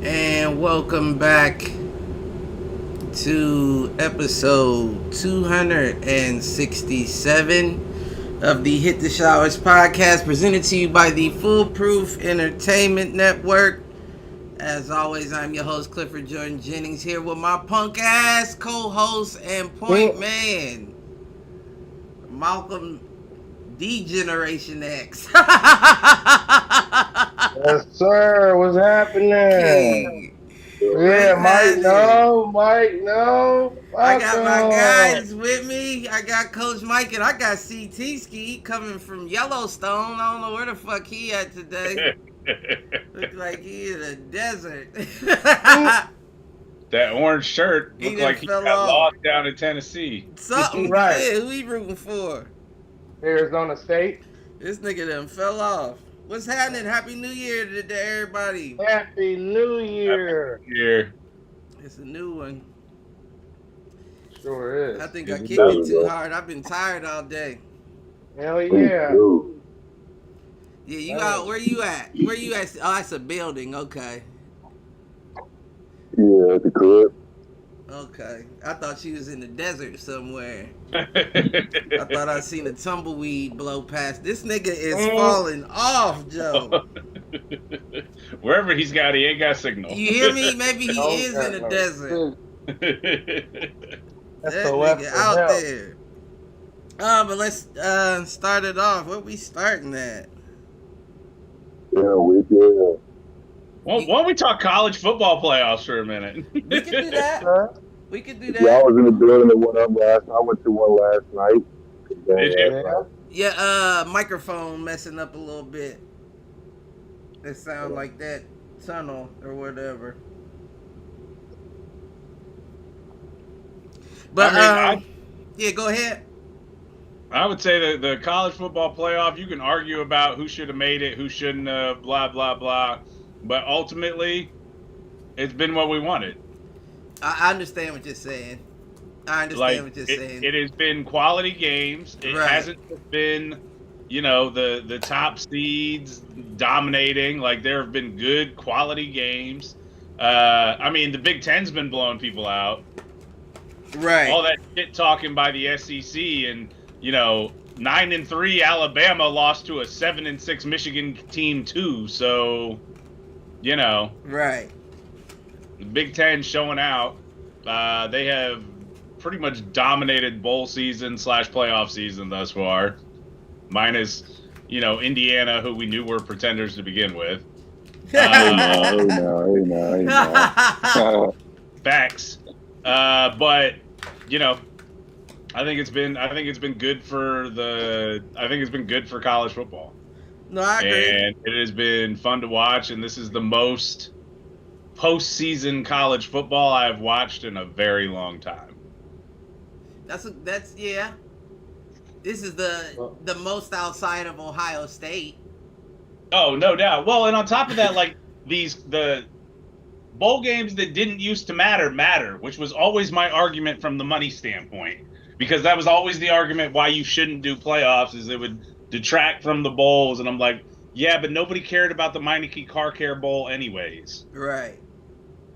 And welcome back to episode 267 of the Hit the Showers podcast, presented to you by the Foolproof Entertainment Network. As always, I'm your host, Clifford Jordan Jennings, here with my punk ass co-host and point man, Malcolm D Generation X. Yes, sir. What's happening? King. Yeah, Mike, no. I got my guys with me. I got Coach Mike and I got CT Ski coming from Yellowstone. I don't know where the fuck he at today. Look like he in a desert. That orange shirt He looked done like he fell got off. lost down in Tennessee. Something. Right. Yeah, who he rooting for? Arizona State. This nigga done fell off. What's happening? Happy New Year to everybody. Happy New Year. Here. It's a new one. Sure is. I think I It's kicked it too hard. I've been tired all day. Hell yeah. Yeah, you out? Where you at? Where you at? Oh, that's a building. Okay. Yeah, at the crib. Okay. I thought she was in the desert somewhere. I thought I seen a tumbleweed blow past. This nigga is falling off, Joe. Wherever he's got, he ain't got signal. You hear me? Maybe he is in the desert. That's That the left nigga for out help. there. But let's start it off. What we starting at? Yeah, we did. Why don't we talk college football playoffs for a minute? We could do that. Huh? We could do Yeah, I that. was in the building that went up last night. I went to one last night. Did you? Yeah. Yeah, microphone messing up a little bit. It sound like that tunnel or whatever. But I mean, yeah, go ahead. I would say that the college football playoff, you can argue about who should have made it, who shouldn't have, blah, blah, blah. But ultimately, it's been what we wanted. I understand what you're saying. I understand what you're saying. It has been quality games. It Right. hasn't been, the top seeds dominating. Like, there have been good quality games. I mean, the Big Ten's been blowing people out. Right. All that shit talking by the SEC and, 9-3 Alabama lost to a 7-6 Michigan team too. So, Right. the Big Ten showing out. They have pretty much dominated bowl season / playoff season thus far. Minus, Indiana, who we knew were pretenders to begin with. No. Facts. But, I think it's been good for college football. No, I agree. And it has been fun to watch, and this is the most postseason college football I've watched in a very long time. That's yeah. This is the most outside of Ohio State. Oh, no doubt. Well, and on top of that, like the bowl games that didn't used to matter, which was always my argument from the money standpoint, because that was always the argument why you shouldn't do playoffs, is it would detract from the bowls. And I'm like, yeah, but nobody cared about the Meineke Car Care Bowl anyways. Right.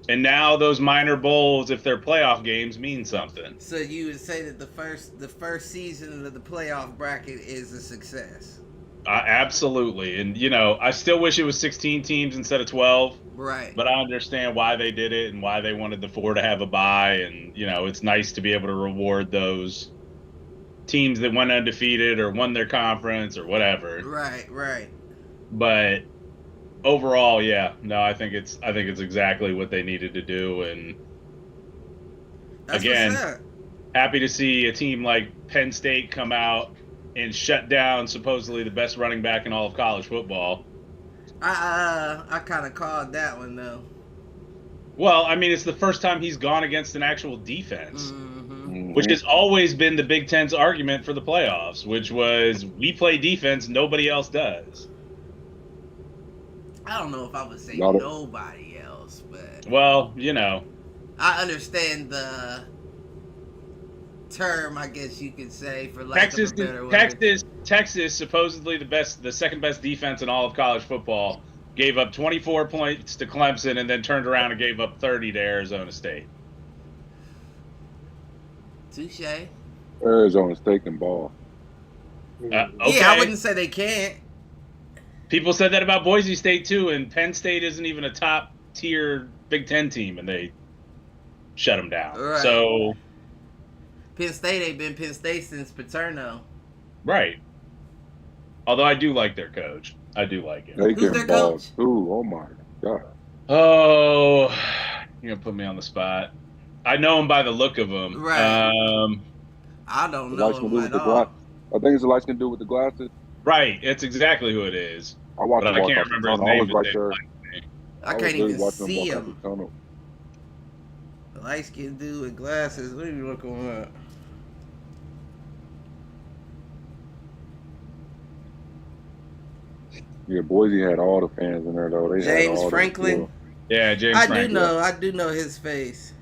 And now those minor bowls, if they're playoff games, mean something. So you would say that the first season of the playoff bracket is a success. Absolutely. And, I still wish it was 16 teams instead of 12. Right. But I understand why they did it and why they wanted the 4 to have a bye. And, it's nice to be able to reward those teams that went undefeated or won their conference or whatever. Right. But overall, yeah, no, I think it's exactly what they needed to do. And That's again, what's up. happy to see a team like Penn State come out and shut down supposedly the best running back in all of college football. I kind of called that one though. Well, I mean, it's the first time he's gone against an actual defense, Mm-hmm. which has always been the Big Ten's argument for the playoffs, which was we play defense, nobody else does. I don't know if I would say Not a- nobody else, but Well, I understand the term, I guess you could say, for lack of a better word. Texas, supposedly the second best defense in all of college football, gave up 24 points to Clemson and then turned around and gave up 30 to Arizona State. Touche. Arizona State can ball. Okay. Yeah, I wouldn't say they can't. People said that about Boise State too, and Penn State isn't even a top tier Big Ten team, and they shut them down. Right. So, Penn State ain't been Penn State since Paterno. right. Although I do like their coach. I do like it. They Who's can their ball coach? too. Oh my god. Oh, you're going to put me on the spot. I know him by the look of him. Right. I don't The know light skin him dude at with the all. glass. I think it's the light skin dude with the glasses. Right. It's exactly who it is. I watched But him I walk can't out the remember his tunnel. I name. was but right they there. like me. I was can't really even watching see walk out him. the tunnel. The light skinned dude with glasses. Let me look him up. Yeah, Boise had all the fans in there though. They had James all Franklin. Yeah, James I Franklin. do know his face.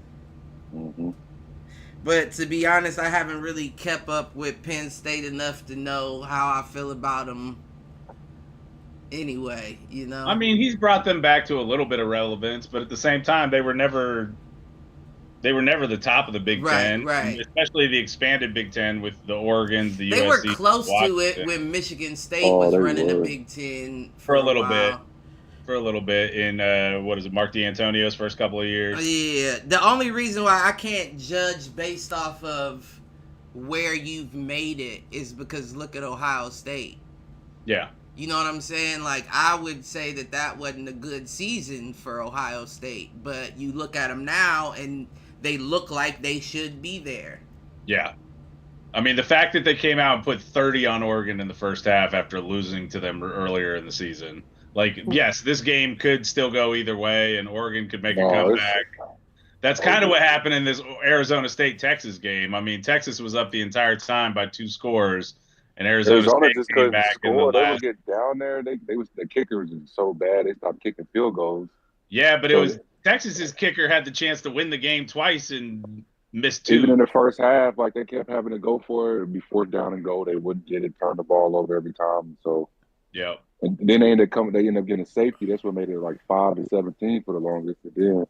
Mm-hmm. But to be honest, I haven't really kept up with Penn State enough to know how I feel about them anyway, I mean, he's brought them back to a little bit of relevance, but at the same time, they were never the top of the Big Ten, right. especially the expanded Big Ten with the Oregons, the They were USC, close to it Washington. when Michigan State Oh, was they running the were. Big Ten For a little while. bit. For a little bit in Mark D'Antonio's first couple of years. Yeah, the only reason why I can't judge based off of where you've made it is because look at Ohio State. Yeah. You know what I'm saying? Like, I would say that wasn't a good season for Ohio State, but you look at them now and they look like they should be there. Yeah. I mean, the fact that they came out and put 30 on Oregon in the first half after losing to them earlier in the season. Like, yes, this game could still go either way, and Oregon could make a comeback. That's kind of what happened in this Arizona State-Texas game. I mean, Texas was up the entire time by 2 scores, and Arizona State just came couldn't back in the score. They would last. get down there. The kickers was so bad. They stopped kicking field goals. Yeah, but it was Texas's kicker had the chance to win the game twice and missed 2. Even in the first half, like they kept having to go for it. It'd be 4th down and go. They wouldn't get it. Turn the ball over every time. So. Yeah. And then they ended up getting safety. That's what made it like 5-17 for the longest. And then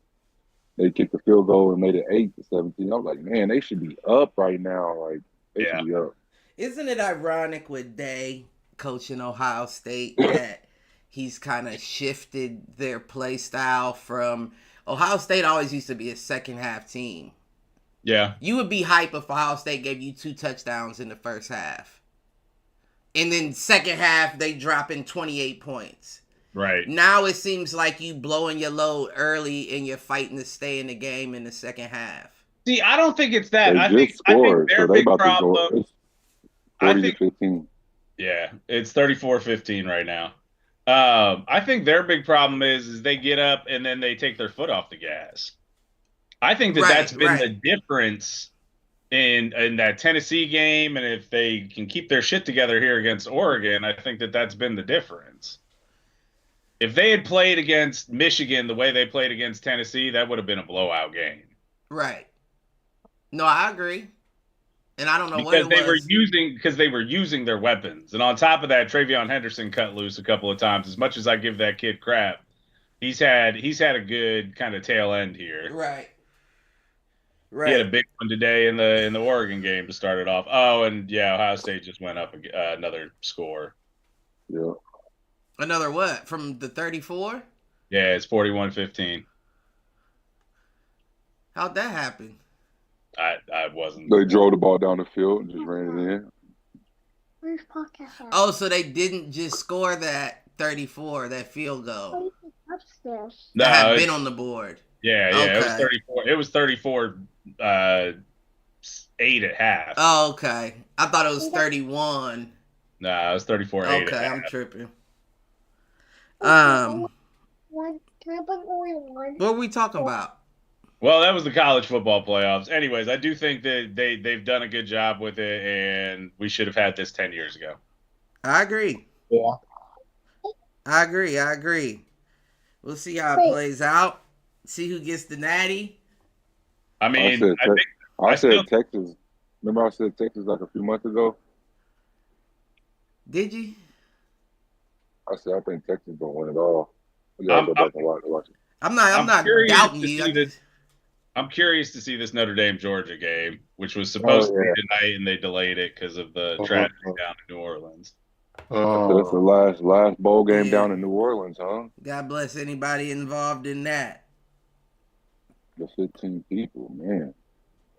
they kicked the field goal and made it 8-17. I was like, man, they should be up right now. Like they should be up. Isn't it ironic with Day coaching Ohio State that he's kind of shifted their play style from Ohio State always used to be a second half team. Yeah. You would be hype if Ohio State gave you 2 touchdowns in the first half. And then second half, they drop in 28 points. Right. Now it seems like you blowing your load early and you're fighting to stay in the game in the second half. See, I don't think it's that. They I just think scored, their so they big about problem. to go. It's I 40-15. Yeah, it's 34-15 right now. I think their big problem is they get up and then they take their foot off the gas. I think that's been the difference in that Tennessee game, and if they can keep their shit together here against Oregon, I think that's been the difference. If they had played against Michigan the way they played against Tennessee, that would have been a blowout game. Right. No, I agree. And I don't know what it was. Because they were using their weapons. And on top of that, TreVeyon Henderson cut loose a couple of times. As much as I give that kid crap, he's had a good kind of tail end here. Right. He had a big one today in the Oregon game to start it off. Oh, and yeah, Ohio State just went up Yeah. Another what? From the 34? Yeah, it's 41-15. How'd that happen? I wasn't. They drove the ball down the field and just ran it in. Where's podcast at? Oh, so they didn't just score that 34, that field goal. Upstairs. No, That had it's- been on the board. Yeah, it was Okay. 34. It was 34-8 at half. Oh, okay. I thought it was 31. No, it was 34-8 Okay, at I'm half. tripping. One. Can I put only one? What were we talking about? Well, that was the college football playoffs. Anyways, I do think that they've done a good job with it, and we should have had this 10 years ago. I agree. Yeah. I agree. We'll see how it Wait. plays out. See who gets the natty. I mean, I think I said still- Texas. Remember I said Texas like a few months ago? Did you? I said I think Texas gonna win it all. We gotta go back and watch it. I'm I'm not curious doubting to you. see I the- just- I'm curious to see this Notre Dame Georgia game, which was supposed to yeah. be tonight, and they delayed it because of the Uh-huh. tragedy down in New Orleans. So that's the last bowl game Yeah. down in New Orleans, huh? God bless anybody involved in that. The 15 people, man.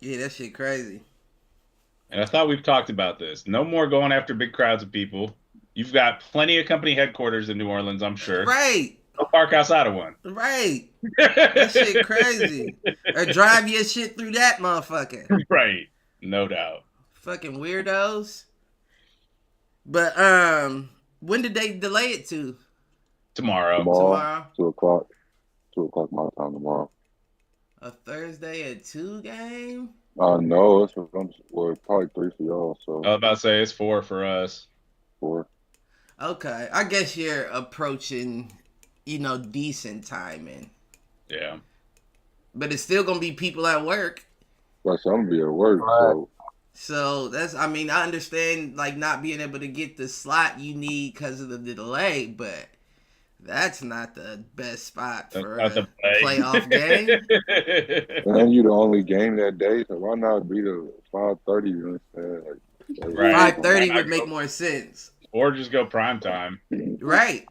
Yeah, that shit crazy. And I thought we've talked about this. No more going after big crowds of people. You've got plenty of company headquarters in New Orleans, I'm sure. Right. Go park outside of one. Right. That shit crazy. Or drive your shit through that motherfucker. Right. No doubt. Fucking weirdos. But when did they delay it to? Tomorrow. Tomorrow? 2 o'clock. 2 o'clock my time tomorrow. A Thursday at 2 game? No, it's well, probably 3 for y'all, so I was about to say it's 4 for us. 4. Okay. I guess you're approaching, decent timing. Yeah. But it's still gonna be people at work. But I'm gonna be at work, so So I understand like not being able to get the slot you need because of the delay, but that's not the best spot for That's a not the play. playoff game. and you the only game that day, so why not be the 5:30? You understand? Like, Right. 5:30 Why would not make go- more sense. Or just go prime time. Right.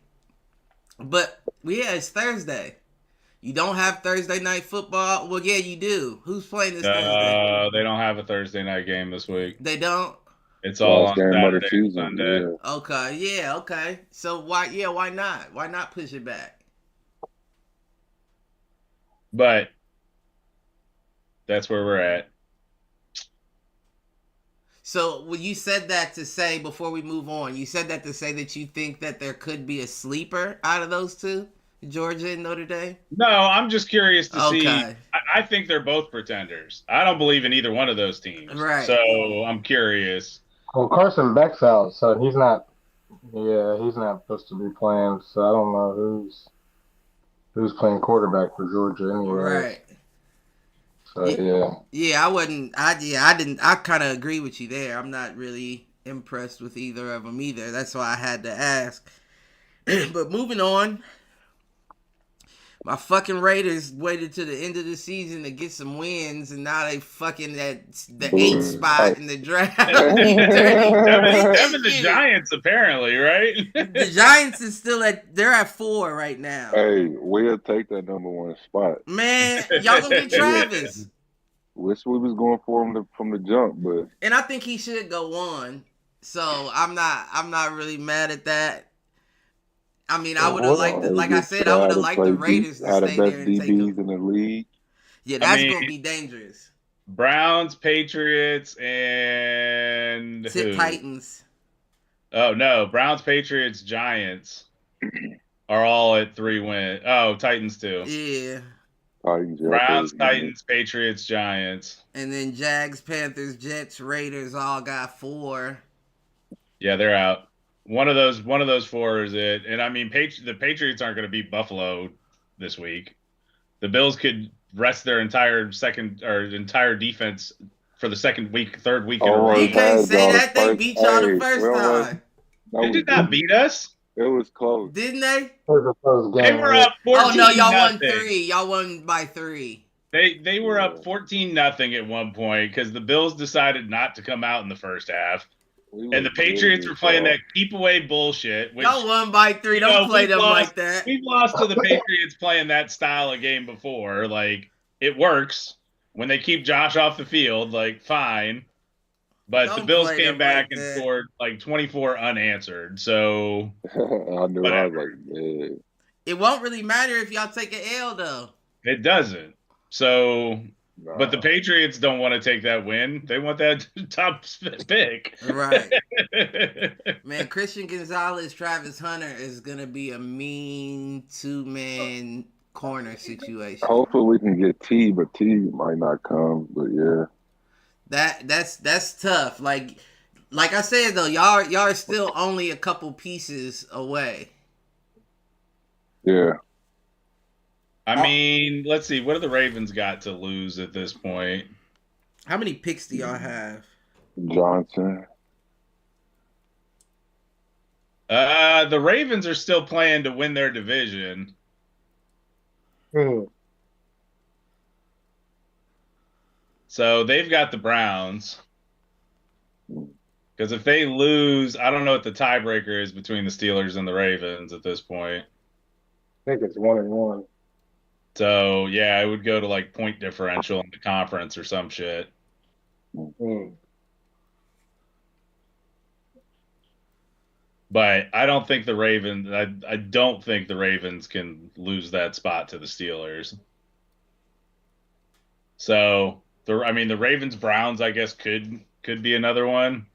But yeah, it's Thursday. You don't have Thursday night football? Well, yeah, you do. Who's playing this Thursday? They don't have a Thursday night game this week. They don't? It's all Last on game of the Saturday and season. Sunday. Yeah. Okay, yeah, okay. So why not? Why not push it back? But that's where we're at. So when you said that to say, before we move on, you said that to say that you think that there could be a sleeper out of those two, Georgia and Notre Dame? No, I'm just curious to see. Okay. I think they're both pretenders. I don't believe in either one of those teams. Right. So I'm curious. Well, Carson Beck's out, so he's not. Yeah, he's not supposed to be playing. So I don't know who's playing quarterback for Georgia anyway. Right. So yeah. Yeah, I kind of agree with you there. I'm not really impressed with either of them either. That's why I had to ask. But moving on, my fucking Raiders waited to the end of the season to get some wins, and now they fucking at the 8th spot in the draft. Them and the Giants, apparently, right? The Giants is still they're at 4 right now. Hey, we'll take that #1 spot. Man, y'all gonna get Travis. Wish we was going for him from the jump, but And I think he should go 1. So I'm not really mad at that. I mean, I would have liked, like I said, I would have liked the Raiders to had the stay best there and take DBs them. in the league. Yeah, that's mean- gonna be dangerous. Browns, Patriots, and Tip who? Titans. Oh no, Browns, Patriots, Giants are all at 3 wins. Oh, Titans too. Yeah. Titans, yeah, Browns, okay. Titans, Patriots, Giants. And then Jags, Panthers, Jets, Raiders all got 4. Yeah, they're out. One of those 4 is it. And I mean, the Patriots aren't going to beat Buffalo this week. The Bills could rest their entire defense for the third week in a Oh, row. You Hey, can't guys, say y'all, that. They first- beat y'all the hey, first well, time. That They was did not good. beat us. It was close. Didn't they? It was a close They game. were up 14 Oh, no, y'all won nothing. 3. Y'all won by 3. They were up 14-0 at one point because the Bills decided not to come out in the first half. And the Patriots were playing that keep away bullshit. Which, Y'all won by 3. Don't play them like that. We've lost to the Patriots playing that style of game before. Like, it works when they keep Josh off the field. Like, fine. But the Bills came back and scored like 24 unanswered. So I knew. I was like, yeah. It won't really matter if y'all take an L though. It doesn't. So, but the Patriots don't want to take that win. They want that top pick. Right. Man, Christian Gonzalez, Travis Hunter is gonna be a mean 2-man corner situation. Hopefully we can get T, but T might not come. But yeah. That's tough. Like I said though, y'all are still only a couple pieces away. Yeah. I mean, let's see. What do the Ravens got to lose at this point? How many picks do y'all have? Johnson. The Ravens are still playing to win their division. So they've got the Browns. Because if they lose, I don't know what the tiebreaker is between the Steelers and the Ravens at this point. I think it's 1-1. So, yeah, I would go to like point differential in the conference or some shit. But I don't think the Ravens I don't think the Ravens can lose that spot to the Steelers. So, the Ravens Browns I guess could be another one.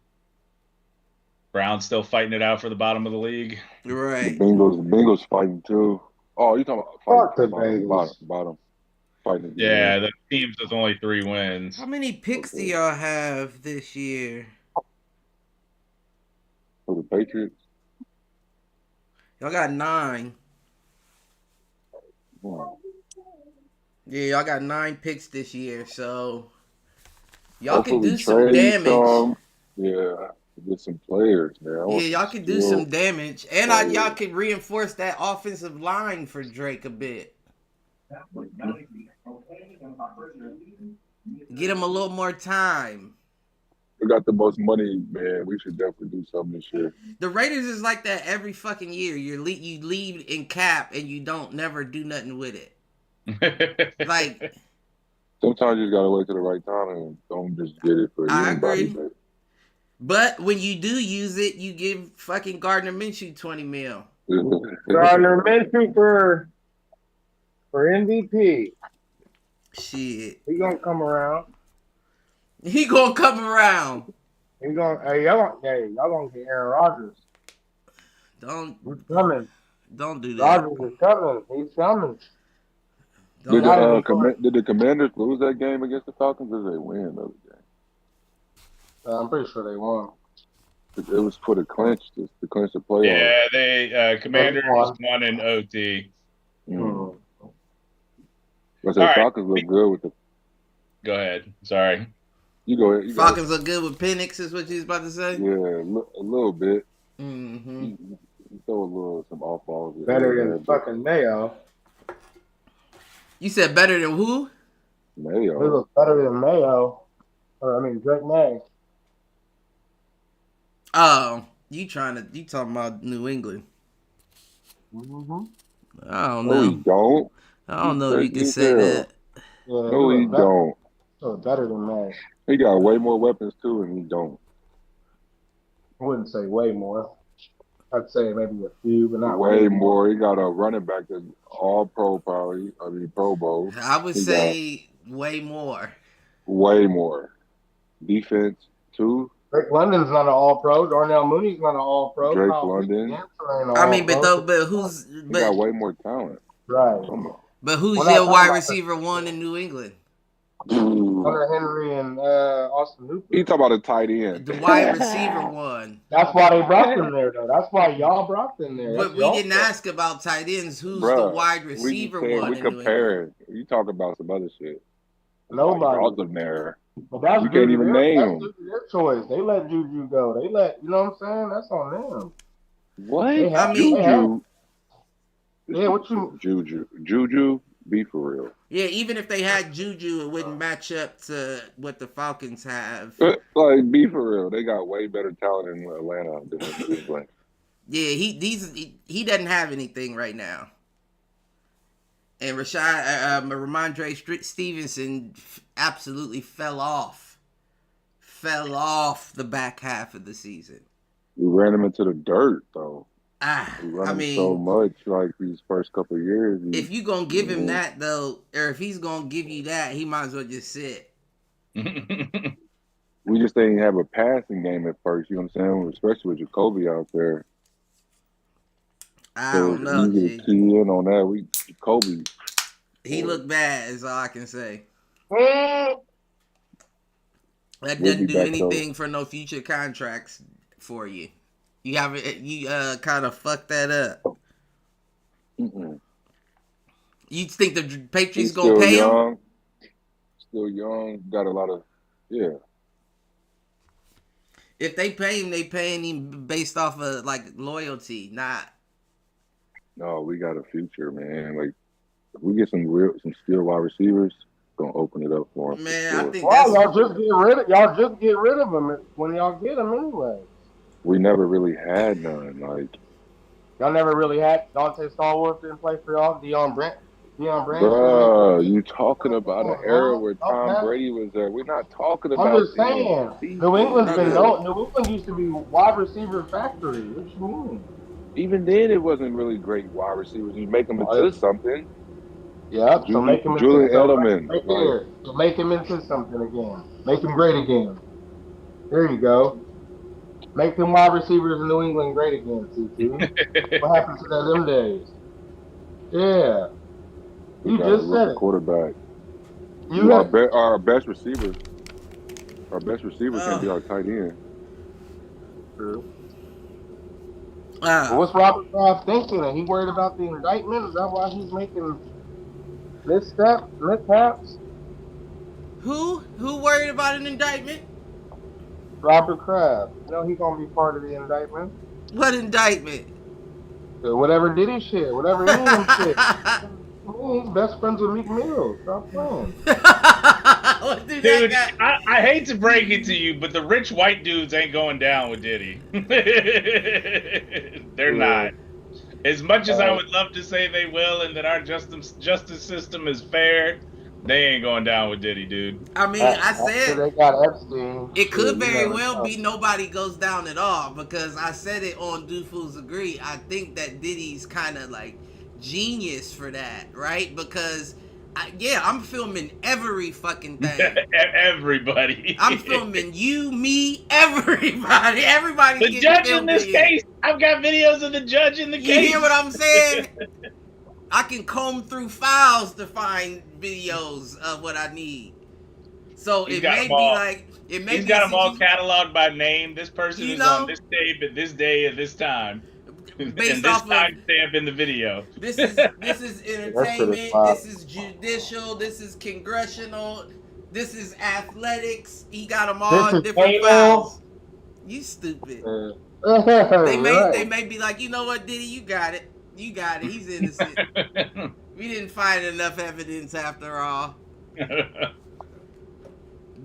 Browns still fighting it out for the bottom of the league. Right. The Bengals fighting too. Oh, you talking about fighting bottom. Fighting. Yeah, the teams with only 3 wins. How many picks do y'all have this year? For the Patriots? Y'all got 9. Yeah, y'all got 9 picks this year, so y'all can do some damage. Get some players, man. Yeah, y'all can do some damage. And y'all can reinforce that offensive line for Drake a bit. Get him a little more time. We got the most money, man. We should definitely do something this year. The Raiders is like that every fucking year. You lead in cap and you don't never do nothing with it. Like, sometimes you just gotta wait till the right time and don't just get it for anybody. I agree. But when you do use it, you give fucking Gardner Minshew $20 million. Gardner Minshew for MVP. Shit. He gonna come around. He gonna come around. He gonna y'all gonna get Aaron Rodgers. He's coming. Don't do that. Rodgers is coming. He's coming. Did the Commanders lose that game against the Falcons, or did they win those games? I'm pretty sure they won. It was for the clinch the playoff. Yeah, they Commanders won in OT. But the Falcons look good with the. Go ahead. Sorry. You go ahead. Falcons look good with Penix, is what you was about to say? Yeah, a little bit. Mm-hmm. He throw some off balls. Better than fucking Mayo. You said better than who? Mayo. He looks better than Mayo. Drake May. Oh, you talking about New England? Mm-hmm. I don't No, know. he don't. I don't know if you can say that. Yeah, No, he don't. Oh, better than May. He got way more weapons too, and he don't. I wouldn't say way more. I'd say maybe a few, but not way more. He got a running back that's all pro, probably. Pro Bowl. I would say way more. Way more. Defense too. Drake London's not an all-pro. Darnell Mooney's not an all-pro. Drake London. He got way more talent. Right. But who's your wide receiver 1 in New England? Hunter Henry and Austin Hooper. You talking about a tight end. The wide receiver 1. That's why they brought them there, though. That's why y'all brought them there. But we didn't ask about tight ends. Who's the wide receiver 1 we in comparing. You talk about some other shit. Nobody. Brought them there. But that's you can't even name them. Their choice. They let Juju go. You know what I'm saying? That's on them. What? Juju. Yeah, what you? Juju. Be for real. Yeah, even if they had Juju, it wouldn't match up to what the Falcons have. Like, be for real. They got way better talent in Atlanta than in New England. Yeah, he doesn't have anything right now. And Ramondre Stevenson absolutely fell off the back half of the season. We ran him into the dirt, though. We run I him mean, so much like these first couple of years. if you gonna give him that though, or if he's gonna give you that, he might as well just sit. We just didn't have a passing game at first. You know what I'm saying? Especially with Jacoby out there. I So don't know, it's easy G. to key in on that. Jacoby. He looked bad, is all I can say. Mm. That We'll doesn't be do back, anything for no future contracts for you. You kind of fucked that up. Mm-mm. You think the Patriots He's gonna still pay him? young. Still young. Got a lot of, yeah. If they pay him, they paying him based off of like loyalty, not. No, we got a future, man. Like, if we get some skilled wide receivers, gonna open it up for him. Man, for I sure. think Well, that's. y'all just get rid of him when y'all get him anyway. We never really had none. Like, Y'all never really had Dante Stallworth didn't play for y'all. Deion Branch. bruh, you talking about an era where Tom Brady was there. We're not talking about I'm just saying. these New England's been Okay. known. New England used to be wide receiver factory. What you mean? Even then, it wasn't really great wide receivers. You make them into something. Yeah, so make him Julian into Edelman. right there. So make him into something again. Make him great again. There you go. Make them wide receivers in New England great again, CT. What happened to them days? Yeah. We You got a just said rookie it. quarterback. You had, Our best receiver. Our best receiver can be our tight end. what's Robert Kraft thinking? He worried about the indictment? Is that why he's making mishaps? Who worried about an indictment? Robert Kraft. You know he's gonna be part of the indictment. What indictment? So whatever Diddy shit, whatever Eminem shit. He's best friends with Meek Mill. Stop playing. What did Dude, that guy? I hate to break it to you, but the rich white dudes ain't going down with Diddy. They're not. As much as I would love to say they will and that our justice system is fair, they ain't going down with Diddy, dude. I mean, I said they got Epstein. it could You very never well know. be nobody goes down at all because I said it on Do Fools Agree. I think that Diddy's kind of like genius for that, right? Because I'm filming every fucking thing. Everybody. I'm filming you, me, everybody. Everybody's the getting judge in filmed this here. case. I've got videos of the judge in the You case. hear what I'm saying? I can comb through files to find videos of what I need. So He's it got may them be all. like it may He's be got them all situ- cataloged by name. This person You is know? on this day, but this day at this time. And based this off of timestamp in the video. this is entertainment, wild. this is judicial, this is congressional, this is athletics. He got them all This in is different K-Lo. files. You stupid. They Right. may be like, you know what, Diddy, you got it. You got it. He's innocent. We didn't find enough evidence after all.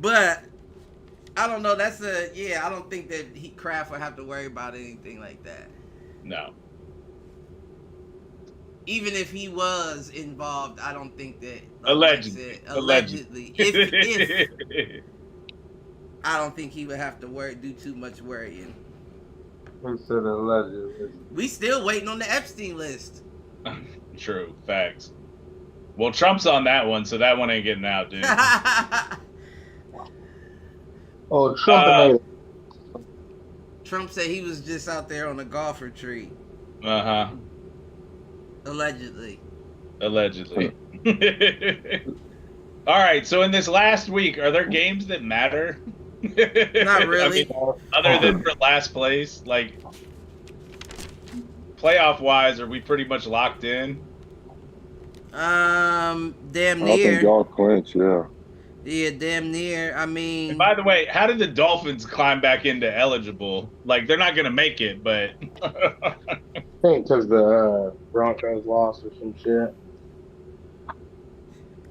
But I don't know. I don't think that Kraft would have to worry about anything like that. No. Even if he was involved, I don't think that. Allegedly. Allegedly. If I don't think he would have to do too much worrying. He said allegedly. We still waiting on the Epstein list. True. Facts. Well, Trump's on that one, so that one ain't getting out, dude. Oh, Trump Trump said he was just out there on a golf retreat. Uh-huh. Allegedly. Allegedly. All right, so in this last week, are there games that matter? Not really. I mean, other than for last place, like playoff-wise, are we pretty much locked in? Damn I think near. y'all clinch, yeah. Yeah, damn near. I mean, And by the way, how did the Dolphins climb back into eligible? Like, they're not going to make it, but... I think because the Broncos lost or some shit.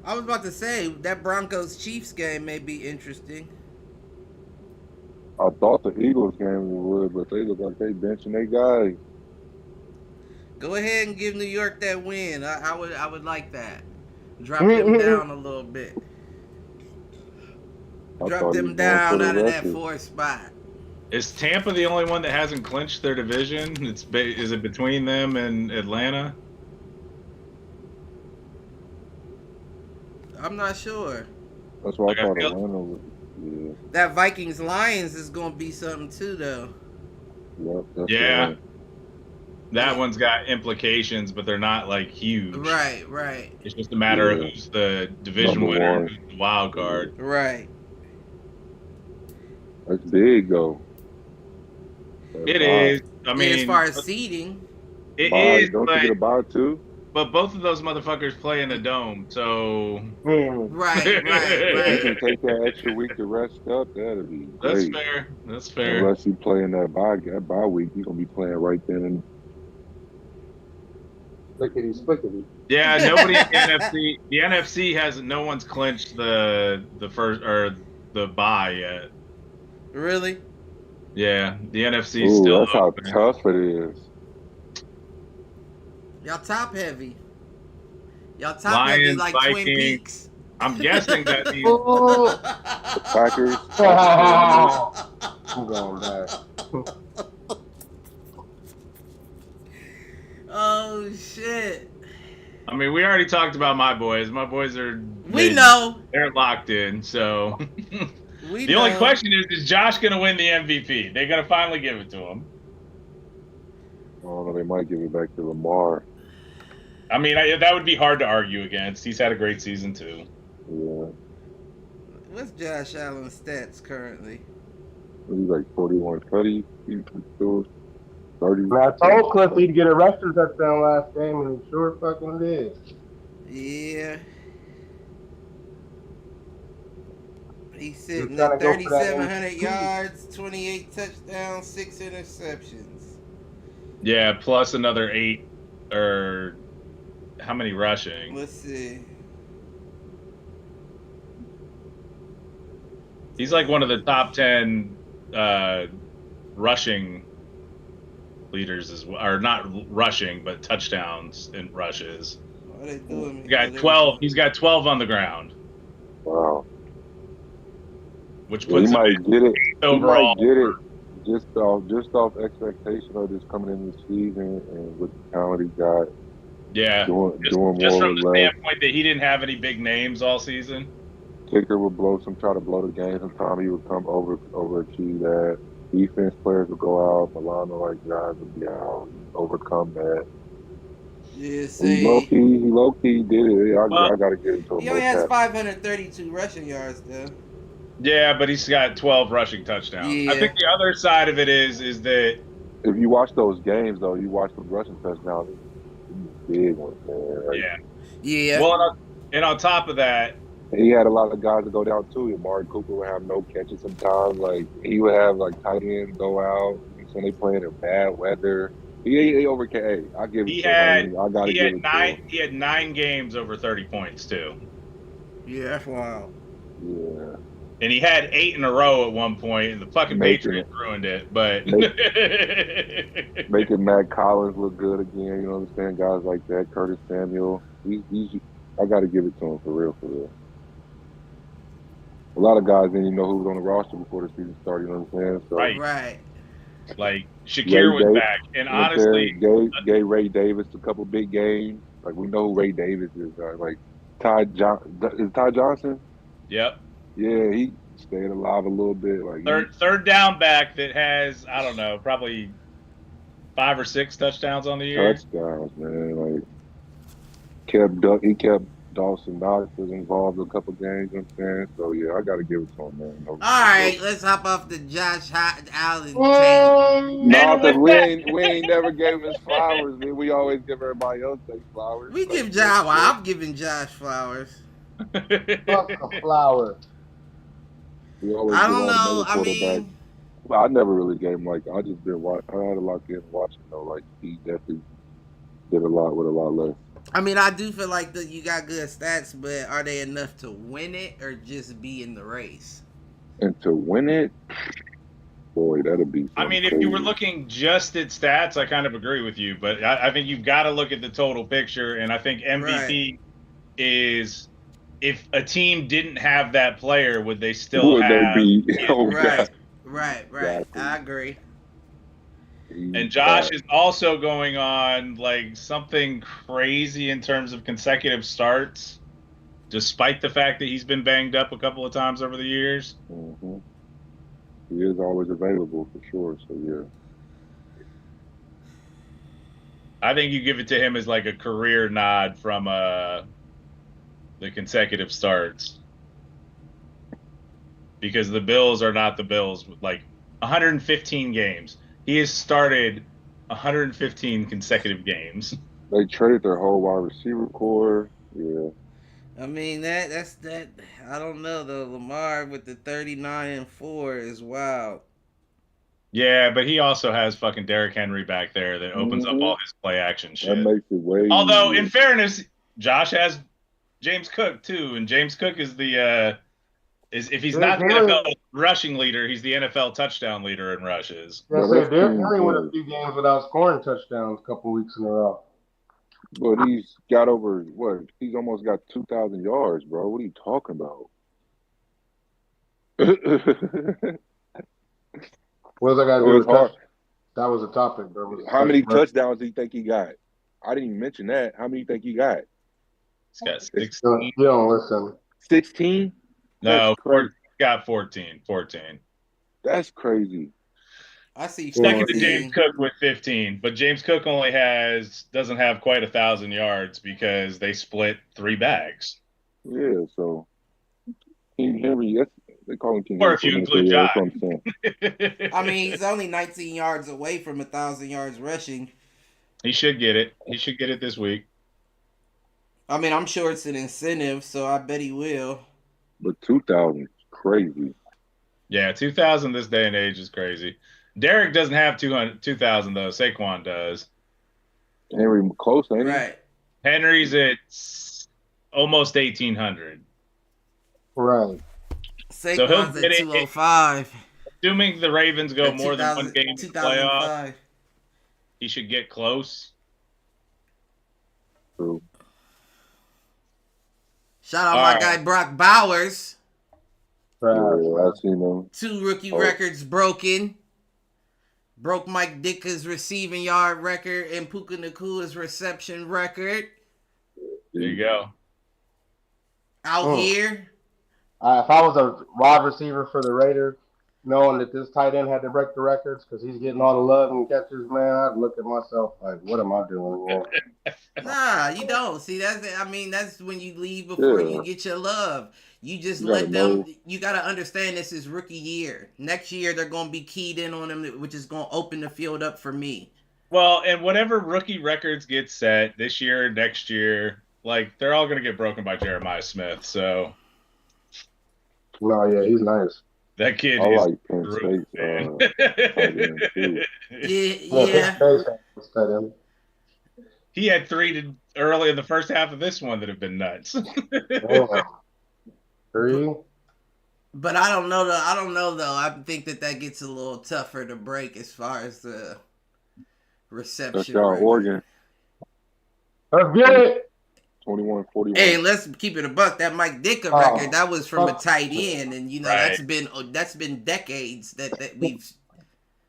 I was about to say that Broncos Chiefs game may be interesting. I thought the Eagles game would, but they look like they benching their guys. Go ahead and give New York that win. I would like that. Drop them down a little bit. I Drop thought he them was going for down the out of that record. 4th spot. Is Tampa the only one that hasn't clinched their division? Is it between them and Atlanta? I'm not sure. That's why Like, I I thought feel- Atlanta was. Yeah, That Vikings Lions is gonna be something too, though. yep. That's Yeah. right. That one's got implications, but they're not like huge. Right, right, It's just a matter of Yeah. who's the division Number winner, one. who's the wild card. right. That's big though. That's It high. is. I mean, as far as seeding, it Bye. is, Don't you get a but, bye too? but both of those motherfuckers play in a dome, so right, If you right. can take that extra week to rest up, that'd be that's great. fair. That's fair. Unless you play in that bye week, you're gonna be playing right then and Splickety. Yeah, nobody in the NFC. The NFC has no one's clinched the first or the bye yet. Really? Yeah, the NFC is ooh, still that's how open. tough it is. Y'all top heavy. Y'all top heavy Lions, like Twin Vikings. Peaks. I'm guessing that these Packers. I'm going back. Oh shit. I mean, we already talked about my boys. My boys are We know. they're locked in. So We the know. only question is Josh going to win the MVP? They're going to finally give it to him. I don't know. They might give it back to Lamar. I mean, that would be hard to argue against. He's had a great season too. Yeah, What's Josh Allen's stats currently? he's like 41, 30. He's still 30. And I told Cliff he'd get a rushing touchdown last game, and he sure fucking did. Yeah. He's sitting trying at to go for that 3,700 MVP. yards, 28 touchdowns, 6 interceptions. Yeah, plus another 8 or how many rushing? Let's see. He's like one of the top 10 rushing leaders as well, or not rushing, but touchdowns and rushes. What are they doing? He got 12. He's got 12 on the ground, Wow. which Yeah, he puts him might get it. overall. He might get it just off expectation of just coming in this season and with the talent he got, Yeah, doing just more from with the less. standpoint that he didn't have any big names all season. Kicker would try to blow the game. Sometimes he would come overachieve that. Defense players would go out. Milano like guys would be out, overcome that. Yeah, He see. low key did it. I Well, gotta get into him. He only has 532 rushing yards, though. Yeah, but he's got 12 rushing touchdowns. Yeah. I think the other side of it is that If you watch those games though, you watch the rushing touchdowns. Big ones, man. Like, yeah. Yeah. Well, and on top of that, he had a lot of guys that go down too. Amari Cooper would have no catches sometimes. Like he would have like tight ends go out. So they playing in bad weather. He overcame. Hey, I give it He to had- him. I gotta he give had it nine. to him. He had 9 games over 30 points too, Yeah, that's wild. Yeah. and he had 8 in a row at one point, and the fucking Making Patriots ruined it. But Making Matt Collins look good again. You know what I'm saying? Guys like that, Curtis Samuel. I got to give it to him for real, for real. A lot of guys didn't even know who was on the roster before the season started. You know what I'm saying? So, Right. Right. like Shakir was Davis, back, and you know what I'm honestly, saying? Gave Ray Davis a couple big games. Like we know who Ray Davis is. Like is Ty Johnson? yep, Yeah, he stayed alive a little bit. Like third down back that has, I don't know, probably 5 or 6 touchdowns on the year. touchdowns, man. Like he kept Dawson Knox was involved in a couple games. You know what I'm saying? So yeah, I got to give it to him, man. All right, let's hop off the Josh Allen tape. No, And because with we ain't never gave him his flowers, man. We always give everybody else their flowers. We Like, give Josh. Well, I'm giving Josh flowers. Fuck a flower. we always I give don't all the know. other I quarterbacks. mean, Well, I never really gave him like I just been watch. I had a lot in watching though. Like he definitely did a lot with a lot less. I mean, I do feel like you got good stats, but are they enough to win it or just be in the race? And to win it, boy, that'll be I something mean, if you were crazy. looking just at stats, I kind of agree with you, but I think you've got to look at the total picture. And I think MVP is if a team didn't have that player, would they still Would they have? be? Oh, Right, God. right. Exactly. I agree. And Josh is also going on like something crazy in terms of consecutive starts, despite the fact that he's been banged up a couple of times over the years. Mm-hmm. He is always available for sure. So yeah. I think you give it to him as like a career nod from the consecutive starts, because the Bills are not the Bills with like 115 games. He has started 115 consecutive games. They traded their whole wide receiver core. Yeah. I mean that's that. I don't know though. Lamar with the 39-4 is wild. Yeah, but he also has fucking Derrick Henry back there that opens up all his play action That shit. makes it way Although, easier. in fairness, Josh has James Cook too, and James Cook is the if he's not the NFL rushing leader, he's the NFL touchdown leader in rushes. Yeah, so Derrick Henry went a few games without scoring touchdowns a couple weeks in a row. But he's got over what? He's almost got 2,000 yards, bro. What are you talking about? What was I got to do with touch? That was a topic, bro. How many touchdowns do you think he got? I didn't even mention that. How many do you think he got? He's got 16. You don't listen. 16? No, got 14. 14. That's crazy. I see. Second to James Cook with 15, but James Cook only doesn't have quite 1,000 yards because they split 3 bags. Yeah, so King Henry, they call him King Or Henry. if you include Josh. That's what I'm saying. I mean, he's only 19 yards away from 1,000 yards rushing. He should get it. He should get it this week. I mean, I'm sure it's an incentive, so I bet he will. But 2,000 is crazy. Yeah, 2,000 this day and age is crazy. Derek doesn't have 2,000 though. Saquon does. Henry close, ain't he? Right. Henry's at almost 1,800. Right. Saquon's at 205. Assuming the Ravens go more than one game in the playoff, he should get close. True. Shout out my guy Brock Bowers. Yeah, I've seen him. 2 rookie records broken. Broke Mike Ditka's receiving yard record and Puka Nakua's reception record. There you go. Out here. If I was a wide receiver for the Raiders, knowing that this tight end had to break the records because he's getting all the love and catches, man, I'd look at myself like, what am I doing here? Nah, you don't. See, that's when you leave before you get your love. You just let them. You got to understand this is rookie year. Next year, they're going to be keyed in on him, which is going to open the field up for me. Well, and whatever rookie records get set this year, next year, like, they're all going to get broken by Jeremiah Smith. So. No, yeah, he's nice. That kid I is like Penn State. Yeah. He had 3 early in the first half of this one that have been nuts. 3. But I don't know though. I think that gets a little tougher to break as far as the reception. That's y'all Oregon. Let's get it. 21-41. Hey, let's keep it a buck. That Mike Ditka record, that was from a tight end, and that's been decades that we've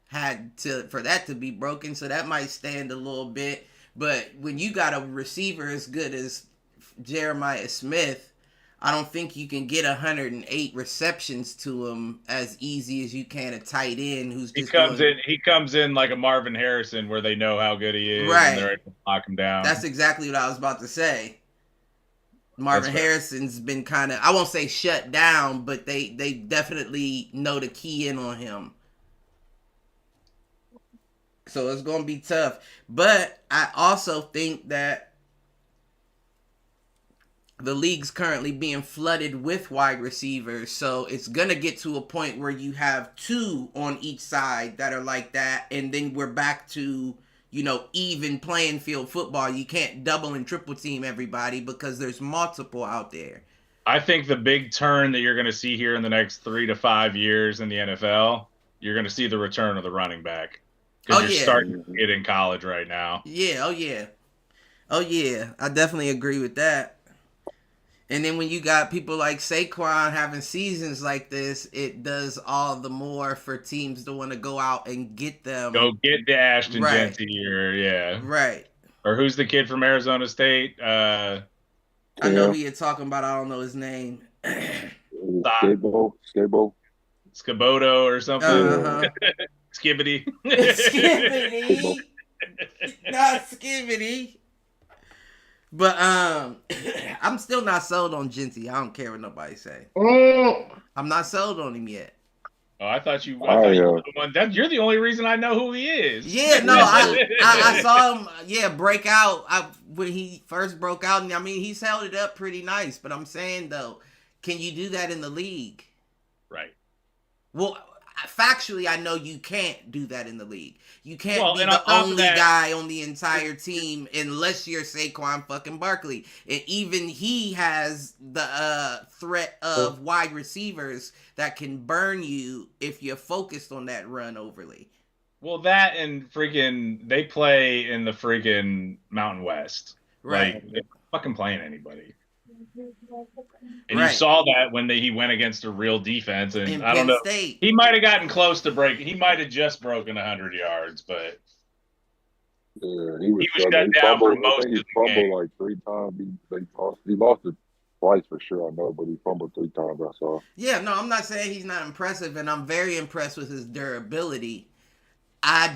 had for that to be broken. So that might stand a little bit. But when you got a receiver as good as Jeremiah Smith, I don't think you can get 108 receptions to him as easy as you can a tight end who's just He comes in like a Marvin Harrison, where they know how good he is, right? And they're able to lock him down. That's exactly what I was about to say. Marvin Harrison's been kind of, I won't say shut down, but they definitely know to key in on him. So it's going to be tough. But I also think that the league's currently being flooded with wide receivers. So it's going to get to a point where you have 2 on each side that are like that. And then we're back to even playing field football. You can't double and triple team everybody because there's multiple out there. I think the big turn that you're going to see here in the next 3 to 5 years in the NFL, you're going to see the return of the running back. Because you're starting to get in college right now. Yeah, oh yeah. I definitely agree with that. And then when you got people like Saquon having seasons like this, it does all the more for teams to want to go out and get them. Go get the Ashton Jeanty Right. Or who's the kid from Arizona State? I know who you're talking about. I don't know his name. Skabodo or something. Skibbity. Skibbity. Not Skibbity. But I'm still not sold on Jeanty. I don't care what nobody say. I'm not sold on him yet. Oh, I thought you were the one. You're the only reason I know who he is. Yeah, no, I saw him. Break out when he first broke out. And I mean, he's held it up pretty nice. But I'm saying though, can you do that in the league? Right. Well, factually, I know you can't do that in the league. You can't be the only guy on the entire team unless you're Saquon fucking Barkley. And even he has the threat of wide receivers that can burn you if you're focused on that run overly. Well, that and freaking they play in the freaking Mountain West. Right. Like, they're fucking playing anybody. And you saw that when he went against a real defense, and I don't know. State. He might have gotten close to breaking. He might have just broken 100 yards, but he was shut down for most of the game. Like 3 times. He lost it twice for sure, I know, but he fumbled 3 times. I saw. Yeah, no, I'm not saying he's not impressive, and I'm very impressed with his durability. I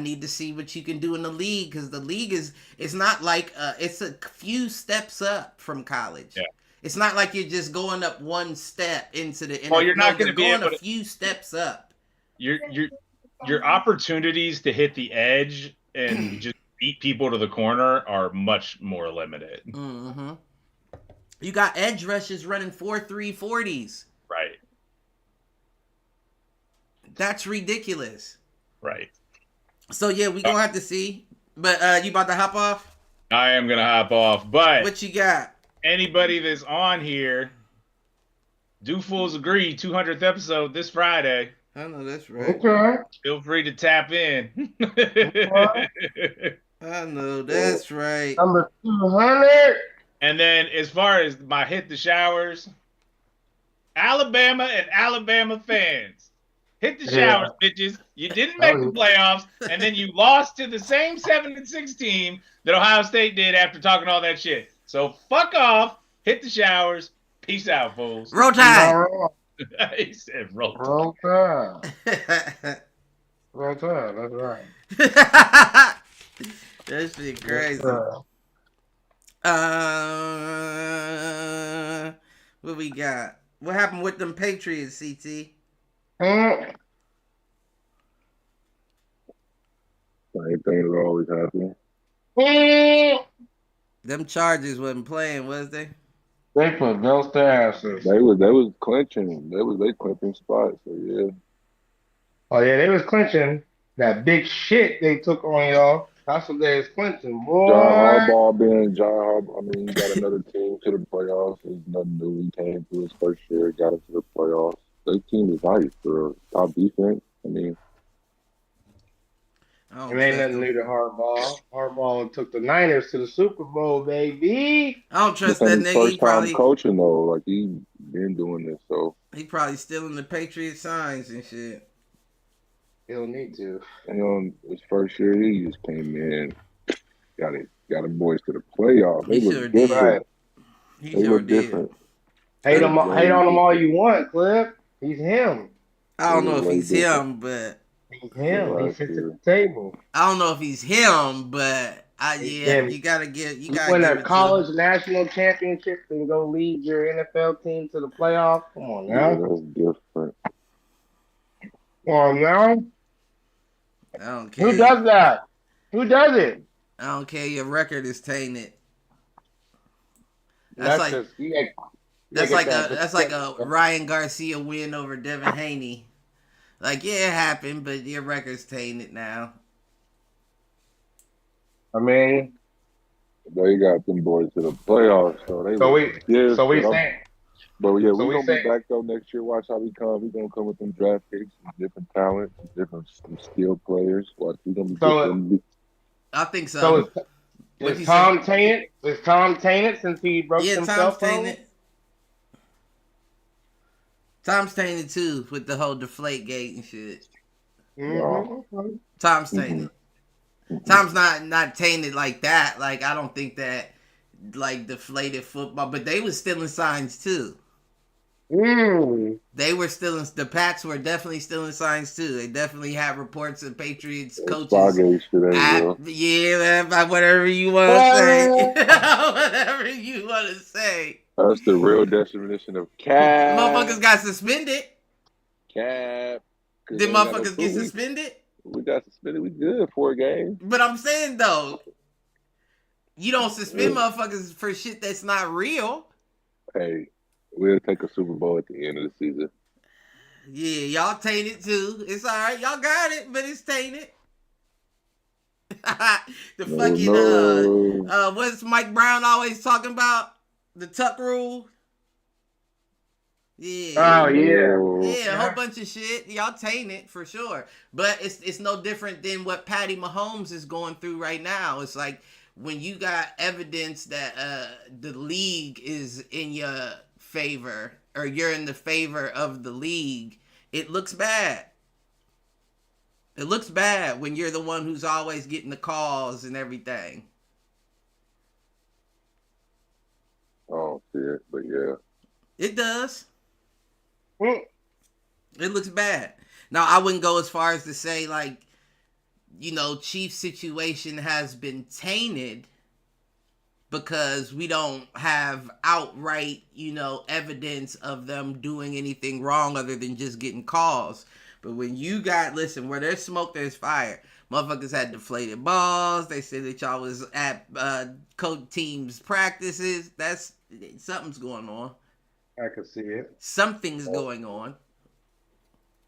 need to see what you can do in the league, because the league it's not like it's a few steps up from college. Yeah. It's not like you're just going up one step into the NFL. Well, you're not going to be able a few steps up. Your opportunities to hit the edge and just beat people to the corner are much more limited. Mm-hmm. You got edge rushes running 4.3 40s. Right. That's ridiculous. Right. So yeah, we gonna have to see. But you about to hop off? I am gonna hop off. But what you got? Anybody that's on here, Do Fools Agree 200th episode this Friday. I know that's right. Okay. Feel free to tap in. I know that's right. Number 200. And then as far as my hit the showers, Alabama and Alabama fans. Hit the showers, bitches. You didn't make the playoffs, and then you lost to the same 7-6 team that Ohio State did after talking all that shit. So fuck off. Hit the showers. Peace out, fools. Roll Tide. He said roll Tide. Roll Tide. Roll Tide. That's right. That shit crazy. What we got? What happened with them Patriots, CT? Same thing that always happens. Them Chargers wasn't playing, was they? They put those to asses. They was clinching. They clinching spots. So yeah. Oh yeah, they was clinching that big shit they took on y'all. That's what they was clinching, boy. John Harbaugh. I mean, he got another team to the playoffs. There's nothing new. He came through his first year, got into the playoffs. Their team is nice for top defense. I mean, it ain't nothing new to Harbaugh. Harbaugh took the Niners to the Super Bowl, baby. I don't trust that nigga. First time coaching though, like he been doing this, so he probably stealing the Patriot signs and shit. He don't need to. And on his first year, he just came in, got the boys to the playoffs. They sure did. Right. He sure did. Different. Hate on him all you want, Cliff. He's him. I don't know if he's him, but he's him. He sits at the table. I don't know if he's him, but you gotta win a college national championship and go lead your NFL team to the playoff. Come on now. Yeah, that's different. Come on now. I don't care. Who does that? Who does it? I don't care. Your record is tainted. That's like a Ryan Garcia win over Devin Haney. Like, yeah, it happened, but your record's tainted now. I mean, They got them boys to the playoffs, so they so look we, good. so we saying, But yeah, so we we gonna be say, back though next year. Watch how we come. We gonna come with them draft picks, some different talent, some skilled players. Watch, we gonna be so, different. I think so so. What'd is you say? Tom tainted? Is Tom tainted since he broke Yeah, them Tom's cell phones? tainted. Tom's tainted too with the whole deflate gate and shit. Mm-hmm. Tom's Mm-hmm. tainted. Tom's not tainted like that. Like I don't think that like deflated football, but they was stealing signs too. Mm. They were stealing. The Pats were definitely stealing signs too. They definitely had reports of Patriots coaches. Spygate today, bro. Yeah, whatever you want to say. Whatever you want to say. That's the real definition of cap. Motherfuckers got suspended. Cap. Did motherfuckers get suspended? We got suspended. We good 4 games. But I'm saying though, you don't suspend motherfuckers for shit that's not real. Hey, we'll take a Super Bowl at the end of the season. Yeah, y'all tainted too. It's all right. Y'all got it, but it's tainted. The fucking what's Mike Brown always talking about? The tuck rule. Yeah. Oh yeah. Yeah, a whole bunch of shit. Y'all tainted for sure. But it's no different than what Patty Mahomes is going through right now. It's like when you got evidence that the league is in your favor or you're in the favor of the league, it looks bad. It looks bad when you're the one who's always getting the calls and everything. I don't see it, but yeah. It does. Mm. It looks bad. Now, I wouldn't go as far as to say, like, you know, Chiefs' situation has been tainted because we don't have outright, you know, evidence of them doing anything wrong other than just getting calls. But when you got, listen, where there's smoke, there's fire. Motherfuckers had deflated balls. They said that y'all was at coach teams' practices. Something's going on. I could see it. Something's going on.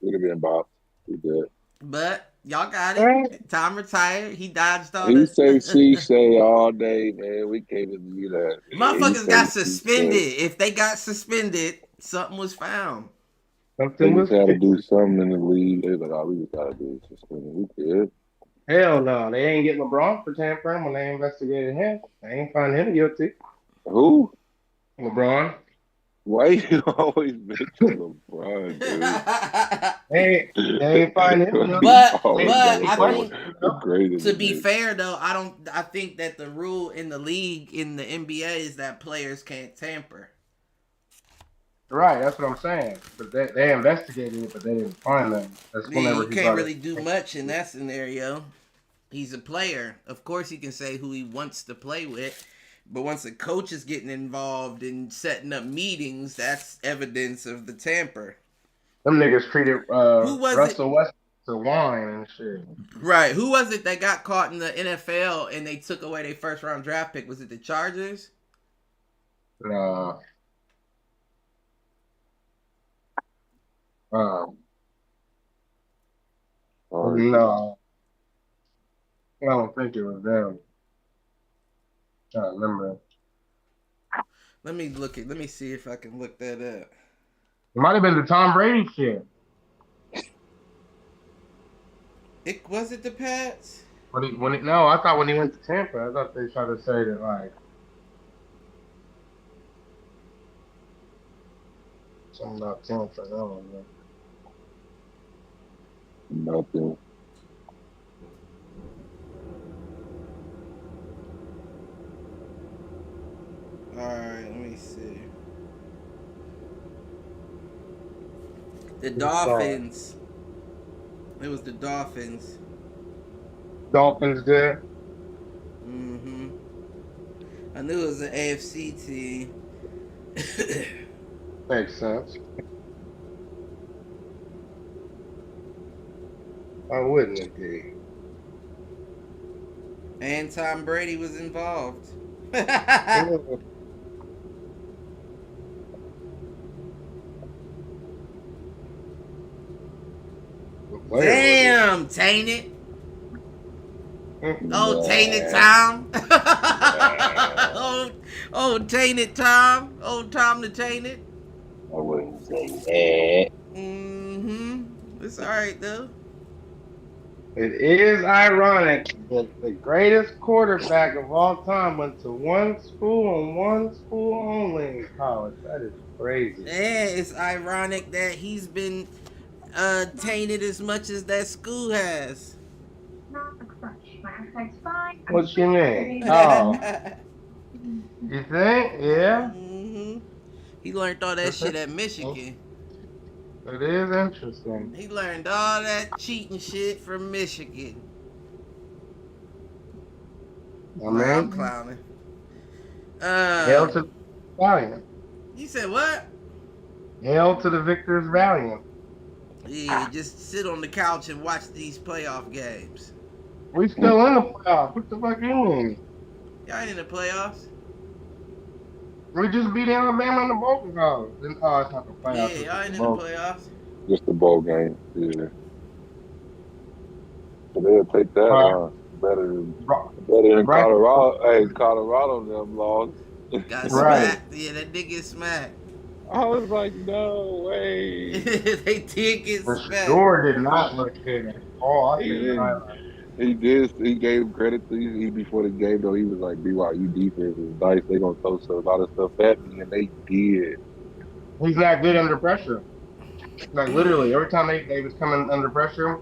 We'd have been bopped. We did. But y'all got it. Tom retired. He dodged all He this. say all day, man. We can't even do that. Motherfuckers got suspended. If they got suspended, something was found. They just had to do something in the league. They was like, oh, we just gotta do is suspended. We good. Hell no. They ain't get LeBron for tampering when they investigated him. They ain't find him guilty. Who? LeBron. Why you always mention LeBron, dude? They ain't find him guilty. But I I think to be fair though, I think that the rule in the league in the NBA is that players can't tamper. Right, that's what I'm saying. But they investigated it, but they didn't find them. That's Yeah, whenever you can't really do much in that scenario. He's a player. Of course, he can say who he wants to play with. But once a coach is getting involved in setting up meetings, that's evidence of the tamper. Them niggas treated Who was Russell Westbrook to wine and shit. Right. Who was it that got caught in the NFL and they took away their first round draft pick? Was it the Chargers? No. No. I don't think it was them. I don't remember. Let me see if I can look that up. It might have been the Tom Brady shit. Was it the Pats? No, I thought when he went to Tampa, I thought they tried to say that like something about Tampa. I don't know. Nothing. Alright, let me see. The Dolphins. It was the Dolphins. Dolphins did. Mm-hmm. I knew it was an AFC team. Makes sense. Why wouldn't it be? And Tom Brady was involved. Damn, tainted. Oh, Nah. Tainted Tom. oh, Tainted Tom. Old Tom the Tainted. I wouldn't say that. Mm-hmm. It's all right though. It is ironic that the greatest quarterback of all time went to one school and one school only in college. That is crazy. And it's ironic that he's been tainted as much as that school has. What you mean? Oh, you think? Yeah. Mm-hmm. He learned all that shit at Michigan. It is interesting. He learned all that cheating shit from Michigan. I Nah, I'm mean, clowning. hail to the valiant. You said what? Hail to the victors valiant. Yeah, just sit on the couch and watch these playoff games. We still in the playoffs. What the fuck you mean? Y'all ain't in the playoffs. We just beat Alabama in the bowl games. Oh, it's not the playoffs. Yeah, y'all ain't in the Bowl. playoffs. Just the bowl game. Yeah. So they'll take that better than Right. Colorado. Hey, Colorado them lost. Got Right. smacked. Yeah, that did get smacked. I was like, no way. They did get The smacked. score did not look good at all. I He think didn't. He did. He gave credit to he before the game though. He was like, BYU defense is nice. They gonna throw a lot of stuff at me, and they did. he's not good under pressure. Like literally, every time they was coming under pressure,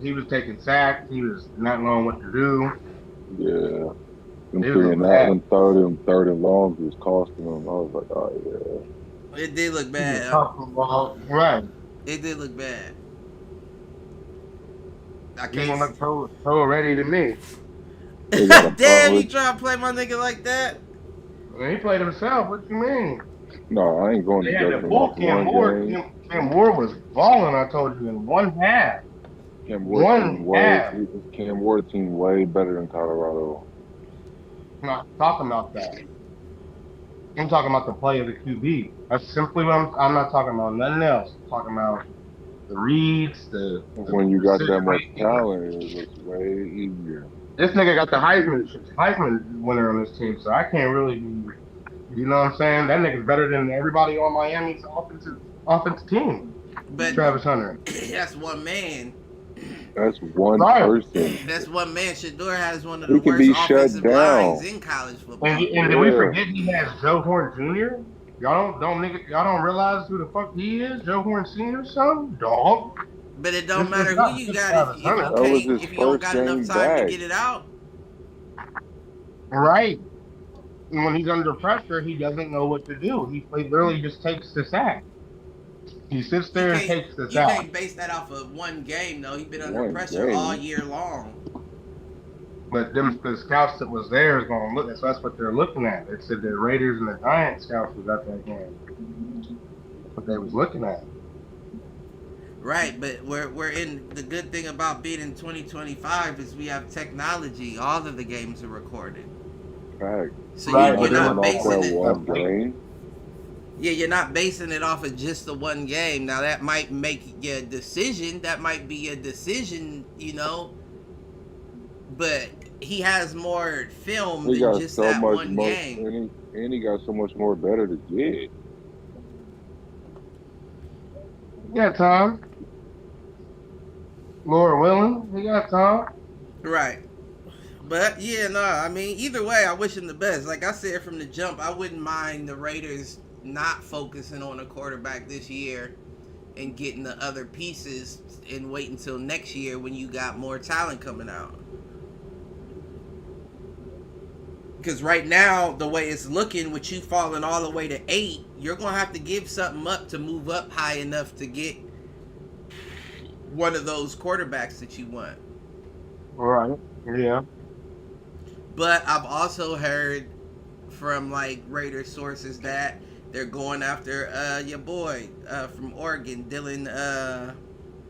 he was taking sacks. He was not knowing what to do. Yeah. Them It was three and bad. out, them third and longs was costing them. I was like, oh yeah. It did look bad. Right. It did look bad. I He didn't can't. look so ready to me. They got a Damn, you problem. trying to play my nigga like that? He played himself. What you mean? No, I ain't going They to had judge to him pull off Cam one Ward. game. Cam Ward was balling, I told you, in one half. Cam Ward One team way. half. Cam Ward team way better than Colorado. I'm not talking about that. I'm talking about the play of the QB. That's simply what I'm not talking about nothing else. I'm talking about the reads, the When you got that decision much making. talent, it looks way easier. This nigga got the Heisman winner on this team, so I can't really be, you know what I'm saying? That nigga's better than everybody on Miami's offensive team. But Travis Hunter. that's one man. That's one Right. person. That's one man. Shador has one of He the can worst be shut offensive down. lines in college football. And did we Yeah. forget he has Joe Horn Jr.? Y'all don't realize who the fuck he is? Joe Horn Sr. son? Dog. But it don't This matter is not- who you this got is if not you a That was can't, his if you don't first got enough game time back. to get it out. Right. And when he's under pressure, he doesn't know what to do. He literally just takes the sack. He sits there and takes the You sack. can't base that off of one game though. He's been under One pressure game. all year long. But the scouts that was there is going to look. So that's what they're looking at. They said the Raiders and the Giants scouts was at that game. That's what they was looking at. Right, but we're in the good thing about being in 2025 is we have technology. All of the games are recorded. Fact. So Right, you're but not then off basing that it. one game. Yeah, you're not basing it off of just the one game. Now that might make your decision. That might be a decision, you know. But he has more film He than got just so that much one more, game. and he got so much more better to get. Yeah, Tom. Lord willing, he got time. Right. But yeah, no, I mean, either way, I wish him the best. Like I said from the jump, I wouldn't mind the Raiders not focusing on a quarterback this year and getting the other pieces and wait until next year when you got more talent coming out. Because right now, the way it's looking, with you falling all the way to 8, you're going to have to give something up to move up high enough to get one of those quarterbacks that you want. Right. Yeah. But I've also heard from like Raider sources that they're going after your boy from Oregon, Dylan.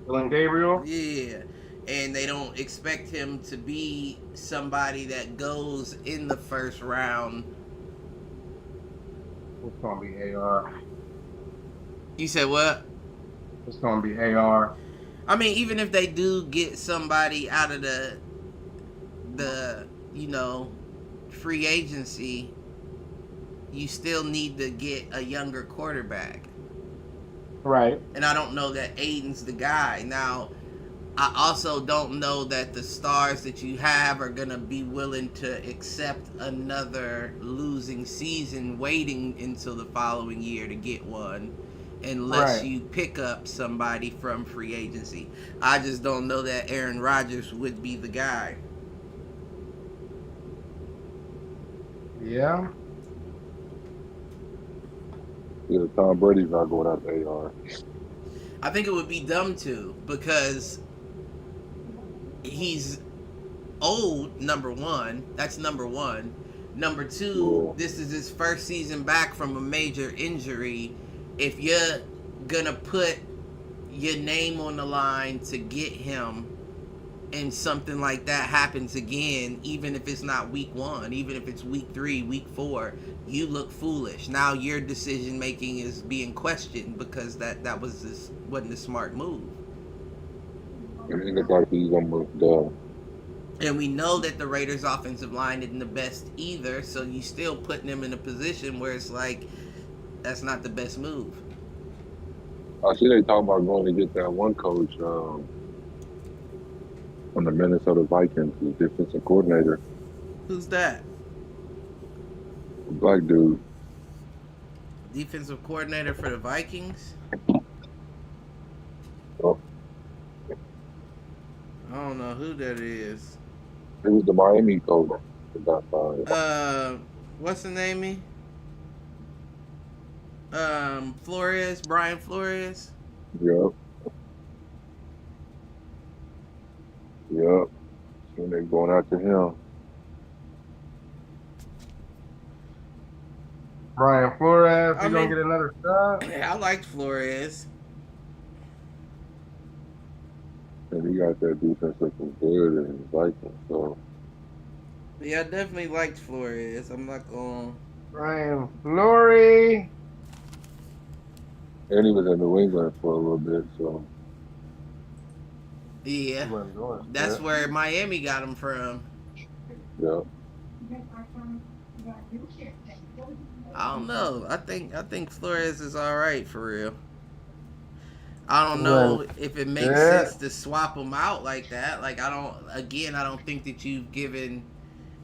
Dylan Gabriel. Yeah, and they don't expect him to be somebody that goes in the first round. It's gonna be AR. You said what? It's gonna be AR. I mean, even if they do get somebody out of the the, free agency, you still need to get a younger quarterback. Right. And I don't know that Aiden's the guy. Now, I also don't know that the stars that you have are going to be willing to accept another losing season waiting until the following year to get one unless Right. you pick up somebody from free agency. I just don't know that Aaron Rodgers would be the guy. Yeah. Yeah, Tom Brady's not going out the AR. I think it would be dumb to because he's old, number one. That's number one. Number two, Yeah. this is his first season back from a major injury. If you're gonna put your name on the line to get him and something like that happens again, even if it's not week one, even if it's week 3, week 4, you look foolish. Now your decision making is being questioned because that wasn't a smart move. And it looks like he's almost done. And we know that the Raiders' offensive line isn't the best either, so you still putting them in a position where it's like that's not the best move. I see they talking about going to get that one coach from the Minnesota Vikings, the defensive coordinator, Who's that? a black dude. Defensive coordinator for the Vikings? Oh. I don't know who that is. He was the Miami coach that got fired. What's the name? Flores, Brian Flores. Yep. Yep. And they're going after him. Brian Flores, I he gonna mean- get another shot? I liked Flores. And he got that defense looking good in his Vikings. So Yeah, I definitely liked Flores. I'm not going. Brian Flores. and he was in New England for a little bit, so Yeah, He wasn't doing that's shit. where Miami got him from. yeah. I don't know. I think Flores is all right for real. I don't know if it makes Yeah. sense to swap him out like that. Like I don't think that you've given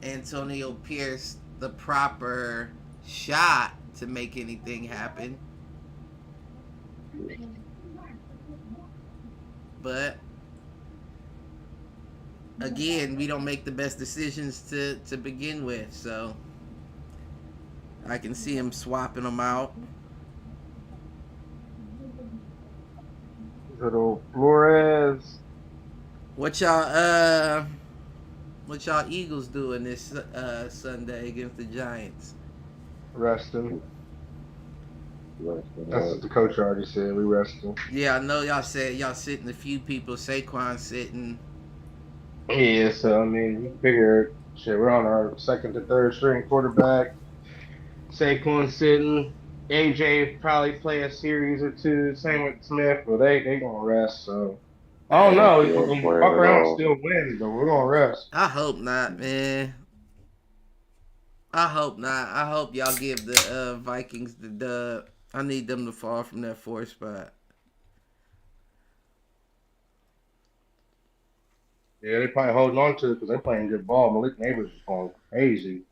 Antonio Pierce the proper shot to make anything happen. But again, we don't make the best decisions to begin with, so I can see him swapping them out. Little Flores. What y'all Eagles doing this Sunday against the Giants? Resting. Right. That's what the coach already said. We resting. Yeah, I know y'all said y'all sitting a few people. Saquon sitting. Yeah, so I mean, you figure shit, we're on our second to third string quarterback. Saquon sitting. AJ probably play a series or two. Same with Smith, but they gonna rest. So I don't know. Yeah, We can playing fuck it around and all. still win, but we're gonna rest. I hope not, man. I hope not. I hope y'all give the Vikings the dub. I need them to fall from that 4th spot. Yeah, they probably holding on to it because they're playing good ball. Malik Neighbors is going crazy.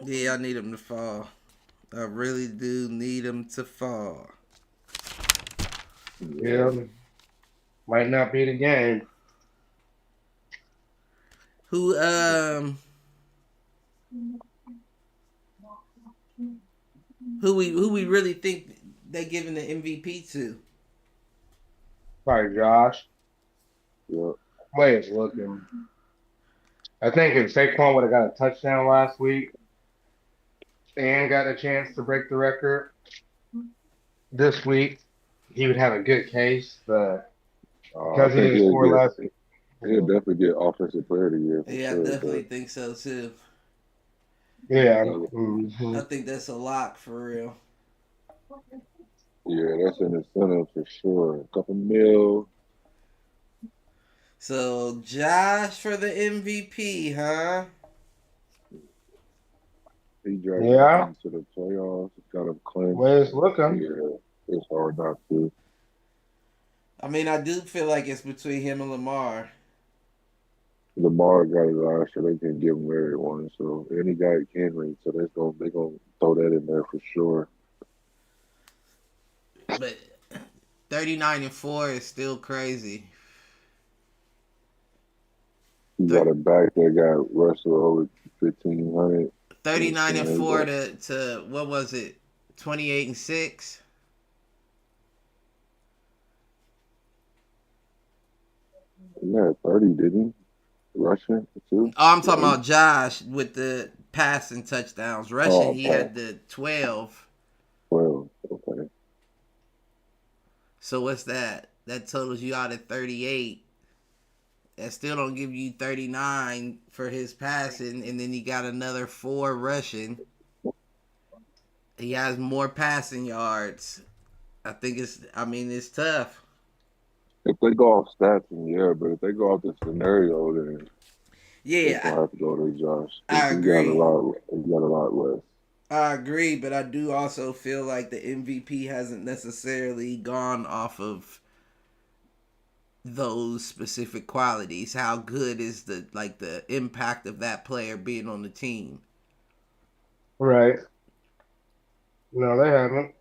Yeah, I need them to fall. I really do need them to fall. Yeah, might not be the game. Who we really think they giving the MVP to? Probably Josh. Yeah. Way it's looking. I think if Saquon would have got a touchdown last week and got a chance to break the record this week, he would have a good case. But I because he think didn't score last week, he'll definitely get offensive player of the year. For Yeah, sure, I definitely think so too. yeah. I Mhm. think that's a lock for real. Yeah, that's an incentive for sure. A couple mil. So Josh for the MVP, huh? He dragged Yeah. them to the playoffs. Got them clinched. Way it's looking. Yeah, it's hard not to. I mean, I do feel like it's between him and Lamar. Lamar got it last year. They can give him where they want. So any guy can ring. So they're gonna throw that in there for sure. But 39-4 is still crazy. You got a back that got Russell over 1,500. 39-4 to what was it? 28-6. Yeah, 30, didn't he? Rushing too. Oh, I'm talking about Josh with the passing touchdowns. Rushing, he okay. had the 12. 12. Okay. So what's that? That totals you out at 38. That still don't give you 39 for his passing, and then he got another 4 rushing. He has more passing yards. It's tough. If they go off stats, then yeah, but if they go off the scenario, then Yeah, I have to go to Josh. I He agree. got a lot less. I agree, but I do also feel like the MVP hasn't necessarily gone off of those specific qualities. How good is the impact of that player being on the team? Right. No, they haven't.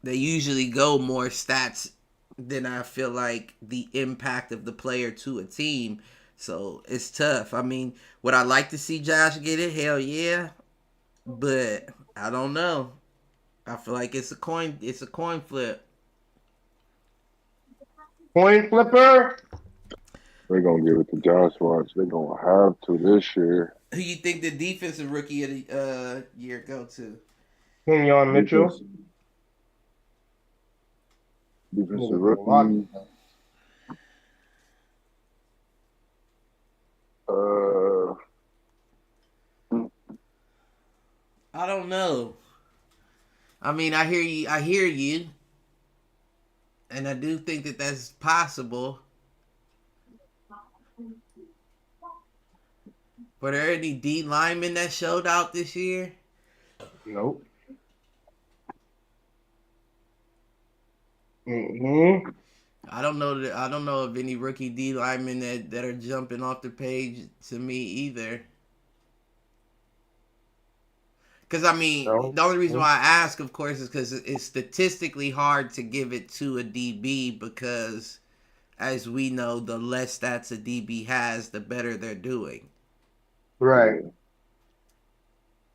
They usually go more stats than I feel like the impact of the player to a team. So it's tough. I mean, would I like to see Josh get it? Hell yeah. But I don't know. I feel like it's a coin flip. Coin flipper. They're gonna give it to Josh Watts. They're gonna have to this year. Who you think the defensive rookie of the year go to? Kenyon Mitchell. Defensive rookie. I don't know. I mean, I hear you. And I do think that that's possible. Were there any D linemen that showed out this year? Nope. Mm-hmm. I don't know of any rookie D linemen that are jumping off the page to me either. Because, I mean, the only reason why I ask, of course, is because it's statistically hard to give it to a DB because, as we know, the less stats a DB has, the better they're doing. Right.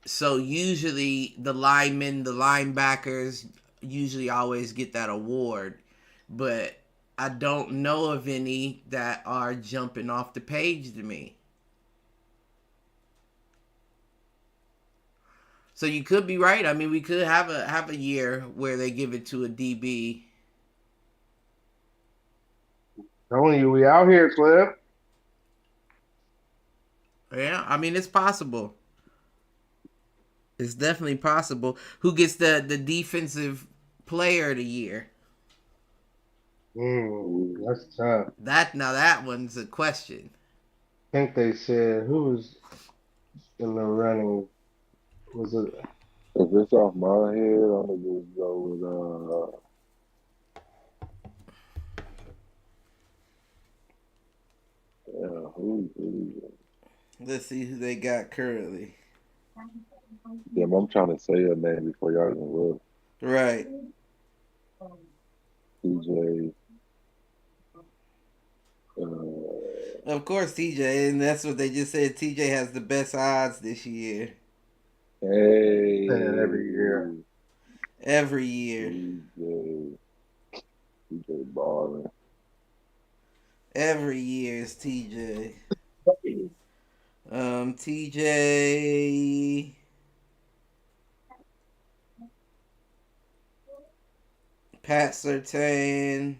So, usually, the linebackers usually always get that award. But I don't know of any that are jumping off the page to me. So you could be right. I mean, we could have a year where they give it to a DB. Telling you, we out here, Cliff. Yeah, I mean, it's possible. It's definitely possible. Who gets the defensive player of the year? That's tough. That one's a question. I think they said who was in the running. Was it? If it's off my head, I'm gonna just go with who? Let's see who they got currently. Damn, I'm trying to say her name before y'all even look. Right. TJ. Of course, TJ, and that's what they just said. TJ has the best odds this year. Hey. Every year. Every year. TJ balling. Every year is TJ. TJ. Pat Surtain.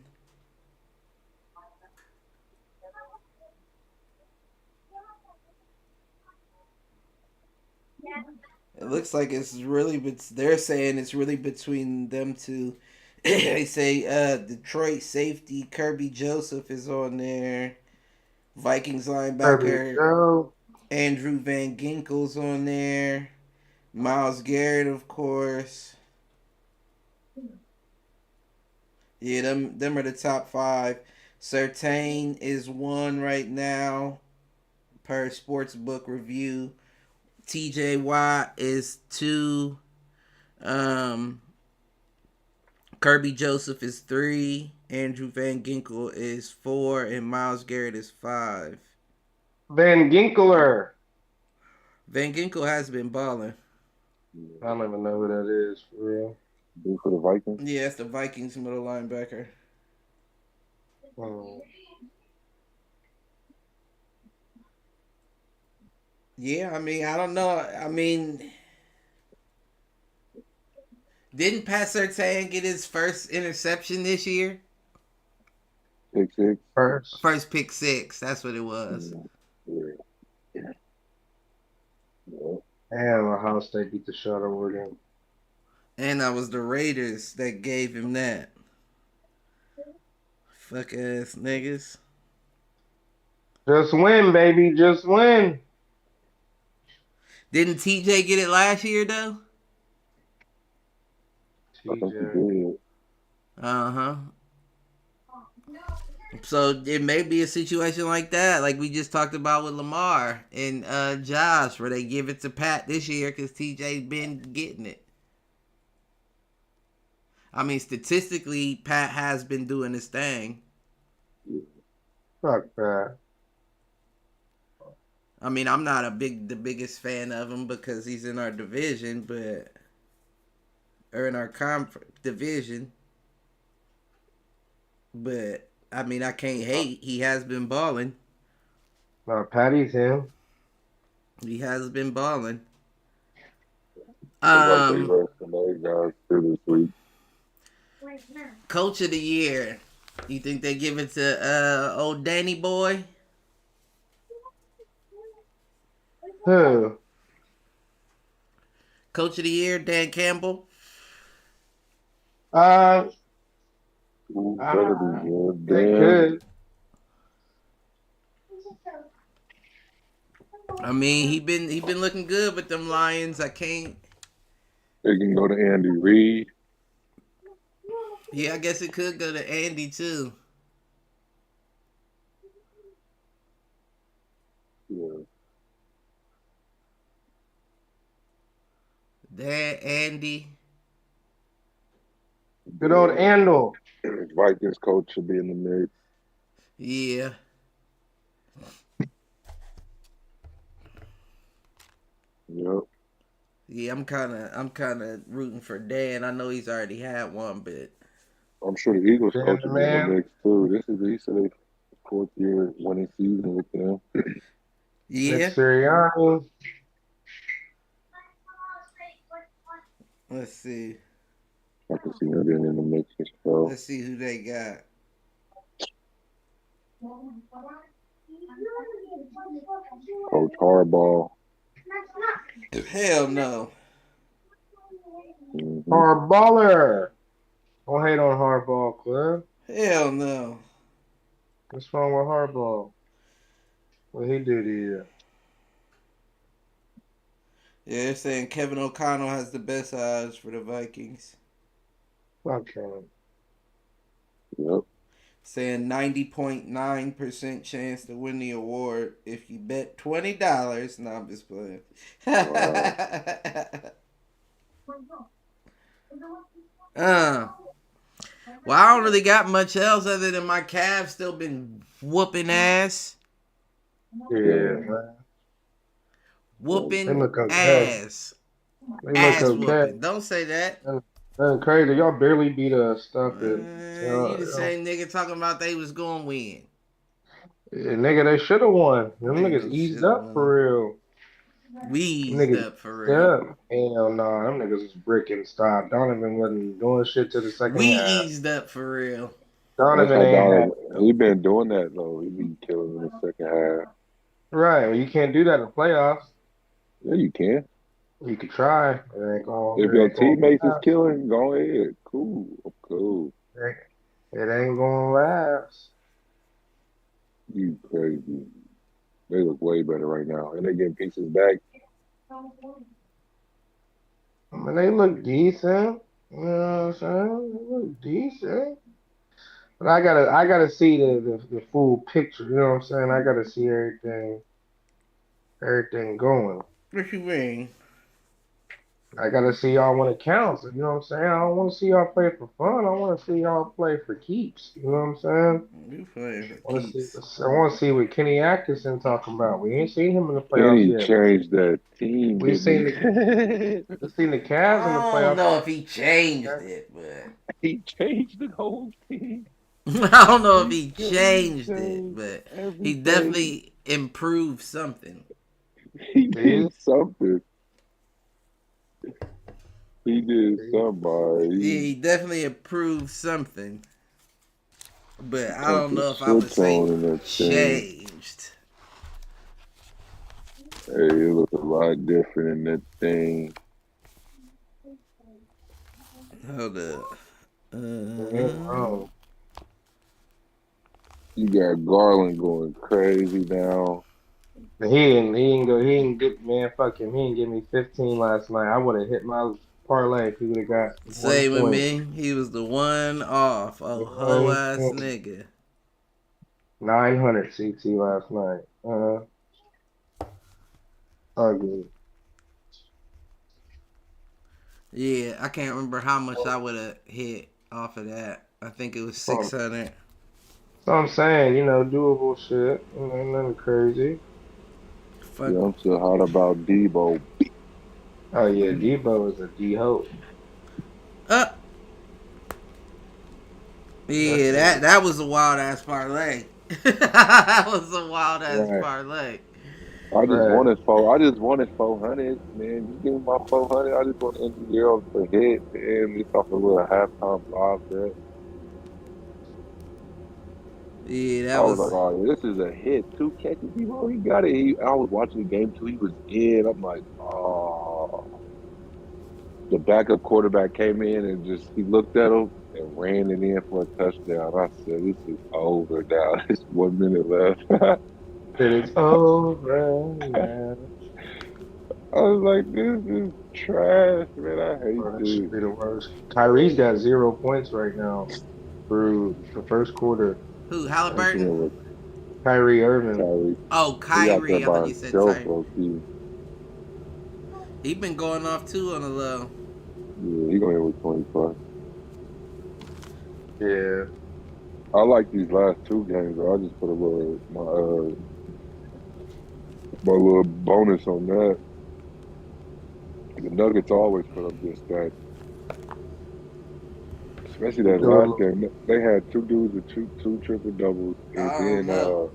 It looks like it's really, they're saying it's really between them two. They say Detroit safety Kirby Joseph is on there. Vikings Kirby linebacker Joe. Andrew Van Ginkel's on there. Miles Garrett, of course. Yeah, them are the top 5. Surtain is 1 right now, per Sportsbook Review. TJ Watt is 2. Kirby Joseph is 3. Andrew Van Ginkel is 4, and Miles Garrett is 5. Van Ginkler. Van Ginkel has been balling. I don't even know who that is for real. Do for the Vikings. Yeah, it's the Vikings middle linebacker. Hmm. Yeah, I mean, I don't know. I mean, didn't Pat Surtain get his first interception this year? Pick 6. First. First pick 6. That's what it was. Yeah. Yeah. Damn, Ohio State beat the shit out of Oregon. And that was the Raiders that gave him that. Fuck ass niggas. Just win, baby. Just win. Didn't TJ get it last year though? I think he TJ. did. Uh-huh. So it may be a situation like that, like we just talked about with Lamar and Josh, where they give it to Pat this year because TJ's been getting it. I mean, statistically, Pat has been doing his thing. Fuck that. I mean, I'm not the biggest fan of him because he's in our division, or in our division. But I mean, I can't hate. He has been balling. Patty's him. He has been balling. Like they rest some other guys too this week. Coach of the year. You think they give it to old Danny boy? Who? Coach of the year, Dan Campbell. Ooh, better be good. They Damn. could. I mean, he been looking good with them Lions. I can't. They can go to Andy Reid. Yeah, I guess it could go to Andy too. Yeah. Dan, Andy. Good old Andel. Vikings coach should be in the mix. Yeah. Yep. Yeah, I'm kind of rooting for Dan. I know he's already had one, but I'm sure the Eagles Yeah, coach will be in man. the mix too. He said they 4th year winning season with them. yeah. Nick Sirianni. Let's see. I can see them being in the mix as well. Let's see who they got. Coach Harbaugh. Hell no. Mm-hmm. Hardballer. Don't hate on Hardball, Cliff. Hell no. What's wrong with Hardball? What he do to you? Yeah, they're saying Kevin O'Connell has the best odds for the Vikings. Fuck him. Yep. Saying 90.9% chance to win the award if you bet $20. No, I'm just playing. Well, I don't really got much else other than my Cavs still been whooping ass. Yeah, man. Whooping They look okay. ass. They Ass look okay. whooping. Don't say that. That's crazy. Y'all barely beat us. Stop it. You the same nigga talking about they was going to win. Yeah, nigga, they should have won. Them Nigga, niggas they eased shoulda up won. for real. We eased Niggas up for real. Yeah. Hell no. Them niggas was bricking. Stop. Donovan wasn't doing shit to the second We half. eased up for real. Donovan That's how ain't Donovan, he been doing that though. He been killing in the second half. Right. Well, you can't do that in the playoffs. Yeah, you can. You could try. It ain't gonna. If It your ain't gonna teammates is last. killing, go ahead. Cool. I'm cool. It ain't gonna last. You crazy. They look way better right now. And they getting pieces back. I mean, they look decent. You know what I'm saying? They look decent. But I gotta see the full picture. You know what I'm saying? I gotta see everything going. What you mean? I gotta see y'all when it counts. You know what I'm saying? I don't want to see y'all play for fun. I want to see y'all play for keeps. You know what I'm saying? You playing for I want to see. keeps. I want to see what Kenny Atkinson talking about. We ain't seen him in the playoffs Kenny yet. changed that team, We've seen didn't the he? we've seen the Cavs in the I don't playoffs. know if he changed it, but He changed the whole team. I don't know if He he changed changed it, but he everything. definitely improved something. He See? did something. He did See? Yeah, somebody. he definitely improved something, but He I turned don't the know if I would shit say on in that thing. changed. Hey, it looked a lot different in that thing. Hold up. Yeah, oh. You got Garland going crazy now. He didn't get man. Fuck him. He didn't give me 15 last night. I would have hit my parlay if he would have got one Same with point. me. He was the one off. Oh, hoe One ass point. nigga. 900 CT last night. Ugly. Yeah, I can't remember how much I would have hit off of that. I think it was 600. So I'm saying, doable shit. Nothing crazy. Fuck. Yeah, I'm still hot about Debo. Oh yeah, Debo is a D hope. Up. That's Yeah, it. that was a wild ass parlay. That was a wild ass Right, parlay. right. I just wanted 400, man. Just give me my 400. I just want to end the year off the hit, and just off a little halftime live bet. Yeah, I that was like, was. oh, this is a hit. 2 catches, he got it. I was watching the game too. He was in. I'm like, oh. The backup quarterback came in and just he looked at him and ran it in for a touchdown. I said, this is over now. There's 1 minute left. It is over now. I was like, this is trash, man. I hate Bro, that should this. be the worst. Kyrie's got 0 points right now through the first quarter. Who? I'm Halliburton? seeing with Kyrie Irving. Kyrie. Oh, He out there Kyrie. I thought by you said himself, Ty. low key. He been going off too on the low. Yeah, he gonna hit with 25. Yeah. I like these last two games. Though. I just put a little my little bonus on that. The Nuggets always put up good stats, especially You that do a last little, game. They had two dudes with two triple doubles, and I don't then know.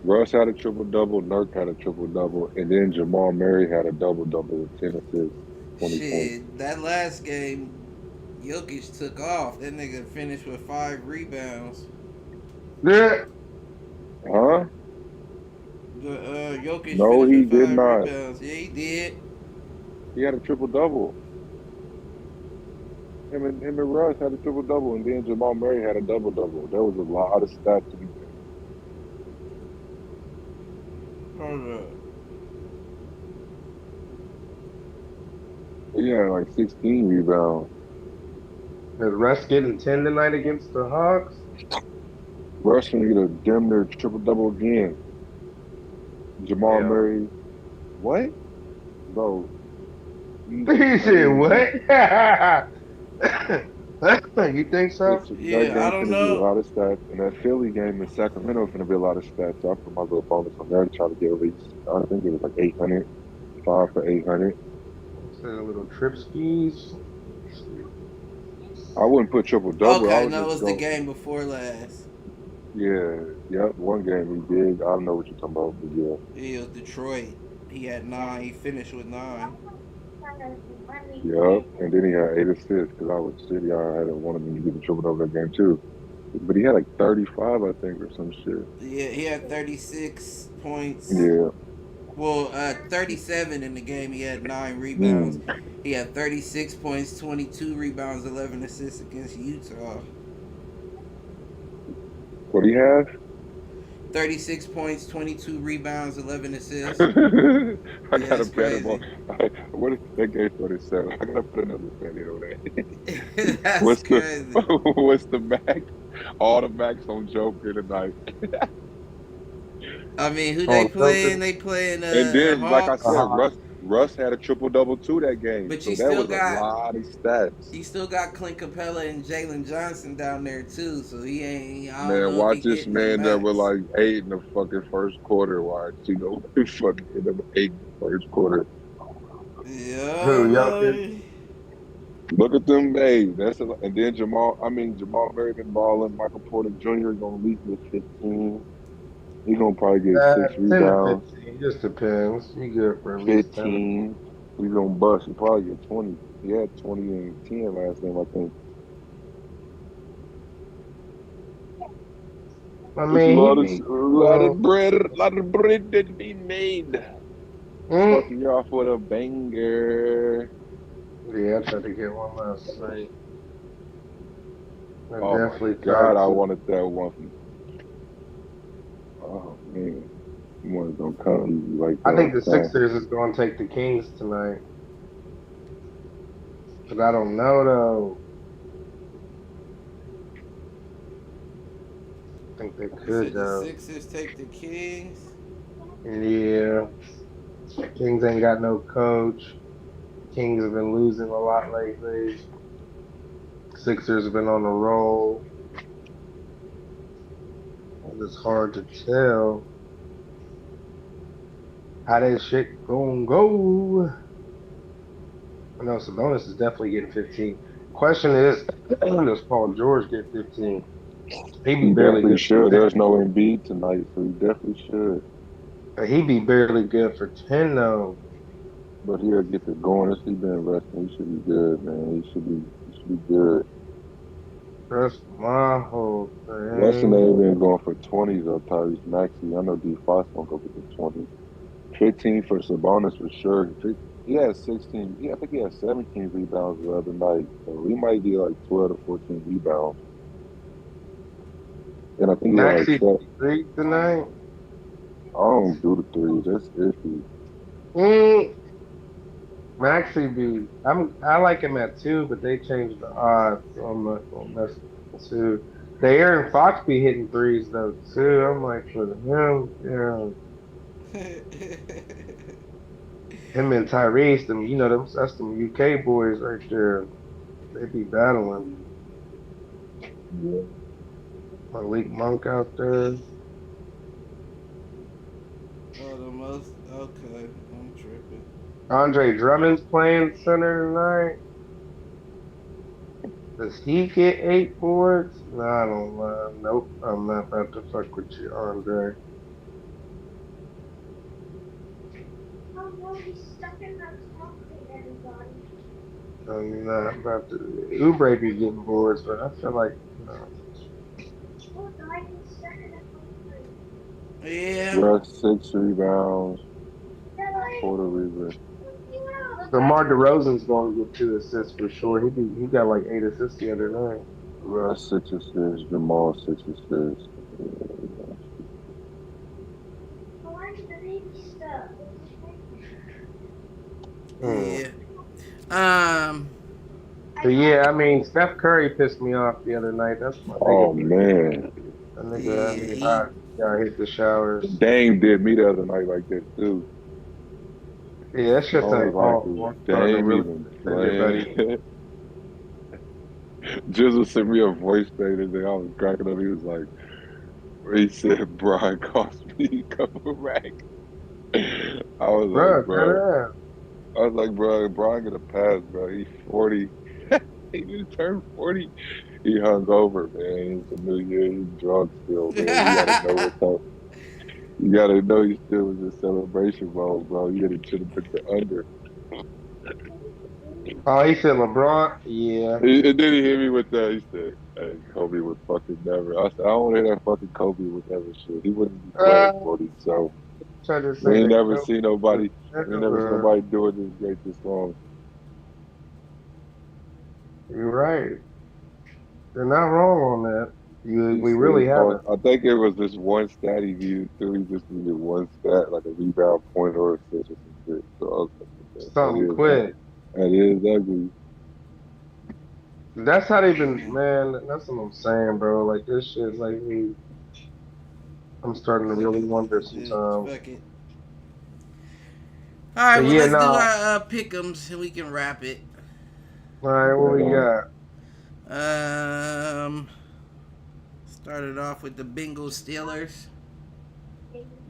Russ had a triple double, Nurk had a triple double, and then Jamal Murray had a double double with 10 assists, 20 points. Shit, that last game, Jokic took off. That nigga finished with 5 rebounds. yeah. Huh? Jokic No, finished he with did 5 not. rebounds. Yeah, he did. He had a triple double. Him and Russ had a triple double, and then Jamal Murray had a double double. There was a lot of stats in the game. Hold up. He had like 16 rebounds. Is Russ getting 10 tonight against the Hawks? Russ gonna get a damn near triple double again. Jamal Hell. Murray, what? Bro, he's He said, crazy. what? You think so? That Yeah, I game's don't gonna be a know. lot of stats, and that Philly game in Sacramento is gonna be a lot of stats. So I put my little bonus on there to try to get at least. I think it was like 800, 5 for 800. Said a little trip skis. I wouldn't put triple double. I Okay, would no, it just was the go. game before last. Yeah, yep. One game he did. I don't know what you're talking about, but yeah. It was Detroit. He had 9. He finished with 9. Yep, and then he had 8 assists because I was City. I had wanted him to get the triple double that game too. But he had like 35, I think, or some shit. Yeah, he had 36 points. Yeah, Well, 37 in the game. He had 9 rebounds. Mm. He had 36 points, 22 rebounds, 11 assists against Utah. What do you have? 36 points, 22 rebounds, 11 assists. I Yeah, gotta that's bet him on. crazy. What is that game 47? I gotta put another bet in on that. That's What's crazy. what's the max? All the max on Joker tonight. I mean, who Oh, they Joker. playing? They playing And then, like I Hawks. said, Russ had a triple double too that game, But so you that still was a got lot of stats. you still got Clint Capella and Jalen Johnson down there too. So he ain't. I don't Man, know if he watch this hitting the man that max. was like 8 in the fucking first quarter. Watch, he fucking hit him 8 in the first quarter. Yeah. Who, Jokic? Look at them, hey. And then Jamal Murray been balling. Michael Porter Jr. gonna at least get 15. He gonna probably get 6 10 to rebounds. 15. Just depends. You good for at least 10. 15. He's gonna bust. He probably get 20. He had 20 and 10 last game, I think. I There's mean, a lot of bread that be made. Starting you off with a banger. Yeah, I tried to get one last night. I Oh definitely my God, tried I to. wanted that one. Oh man, you want to don't come easy like that. I think the so. Sixers is going to take the Kings tonight. But I don't know, though. I think they You could, said the though. Sixers take the Kings. Yeah. Kings ain't got no coach. Kings have been losing a lot lately. Sixers have been on a roll. And it's hard to tell how that shit gonna go. I know Sabonis is definitely getting 15. Question is, does Paul George get 15? He be He barely definitely good for should. 10. There's no Embiid tonight, so he definitely should. He be barely good for 10 though. But he'll get to going. He been resting. He should be good, man. He should be good. That's my whole Weston thing. ain't been going for 20s though, Tyrese Maxey. I know D. Fox won't go for the 20. 15 for Sabonis for sure. He had 16. Yeah, I think he had 17 rebounds the other night. So he might get like 12 to 14 rebounds. And I think he had Maxey like 3 tonight. I don't do the threes. That's iffy. Maxey be. I like him at 2, but they changed the odds, so I'm not gonna mess with 2. The Aaron Fox be hitting threes though too. I'm like for him, yeah. Him and Tyrese, that's them UK boys right there. They be battling. Malik Monk out there. Oh, the most. Okay, I'm tripping. Andre Drummond's playing center tonight. Does he get 8 boards? No, I don't know. Nope, I'm not about to fuck with you, Andre. Oh no, he's stuck in that concrete, everybody. I'm not about to. Oubre be getting boards, but I feel like Oh, guys, he's stuck in that concrete. Yeah. Russ 6 rebounds, Daddy, 4 rebounds. DeMar DeRozan's going to get 2 assists for sure. He got like 8 assists the other night. Russ 6 assists, Jamal 6 assists. Why is the baby stuck? Yeah. But yeah, I mean, Steph Curry pissed me off the other night. That's my Oh nigga. man, That nigga had me hot. Gotta hit the showers. Dame did me the other night like that too. Yeah, that shit's I ain't was all. like, Dame even playing. Jizzle sent me a voice thing today. I was cracking up. He was like, he said, Brian cost me a couple racks. I was like, bro. I was like, bro, Brian gonna pass, bro. He's 40. He just turned 40. He hung over, man. It's a new year. He's drunk still, man. You gotta know what's up. You gotta know he still was in celebration mode, bro. You should have put the under. Oh, he said LeBron? Yeah. And then he hit me with that. He said, hey, Kobe would fucking never. I said, I don't want to hear that fucking Kobe would never shit. He wouldn't be playing 40, so. Try to say We ain't they never don't seen nobody. We ain't never seen ever. nobody do it this great this long. You're right. You're not wrong on that. He We said he really called. haven't. I think it was this one stat he used too. He just needed one stat, like a rebound, point, or assist or some shit. So I was like, okay, Something quick. that is ugly. That's how they've been, man. That's what I'm saying, bro. Like this shit, like I'm starting to really wonder sometimes. Fuck it. All right, But well, yeah, let's do nah. our pick'ems and we can wrap it. All right, what we got? Started off with the Bengals Steelers.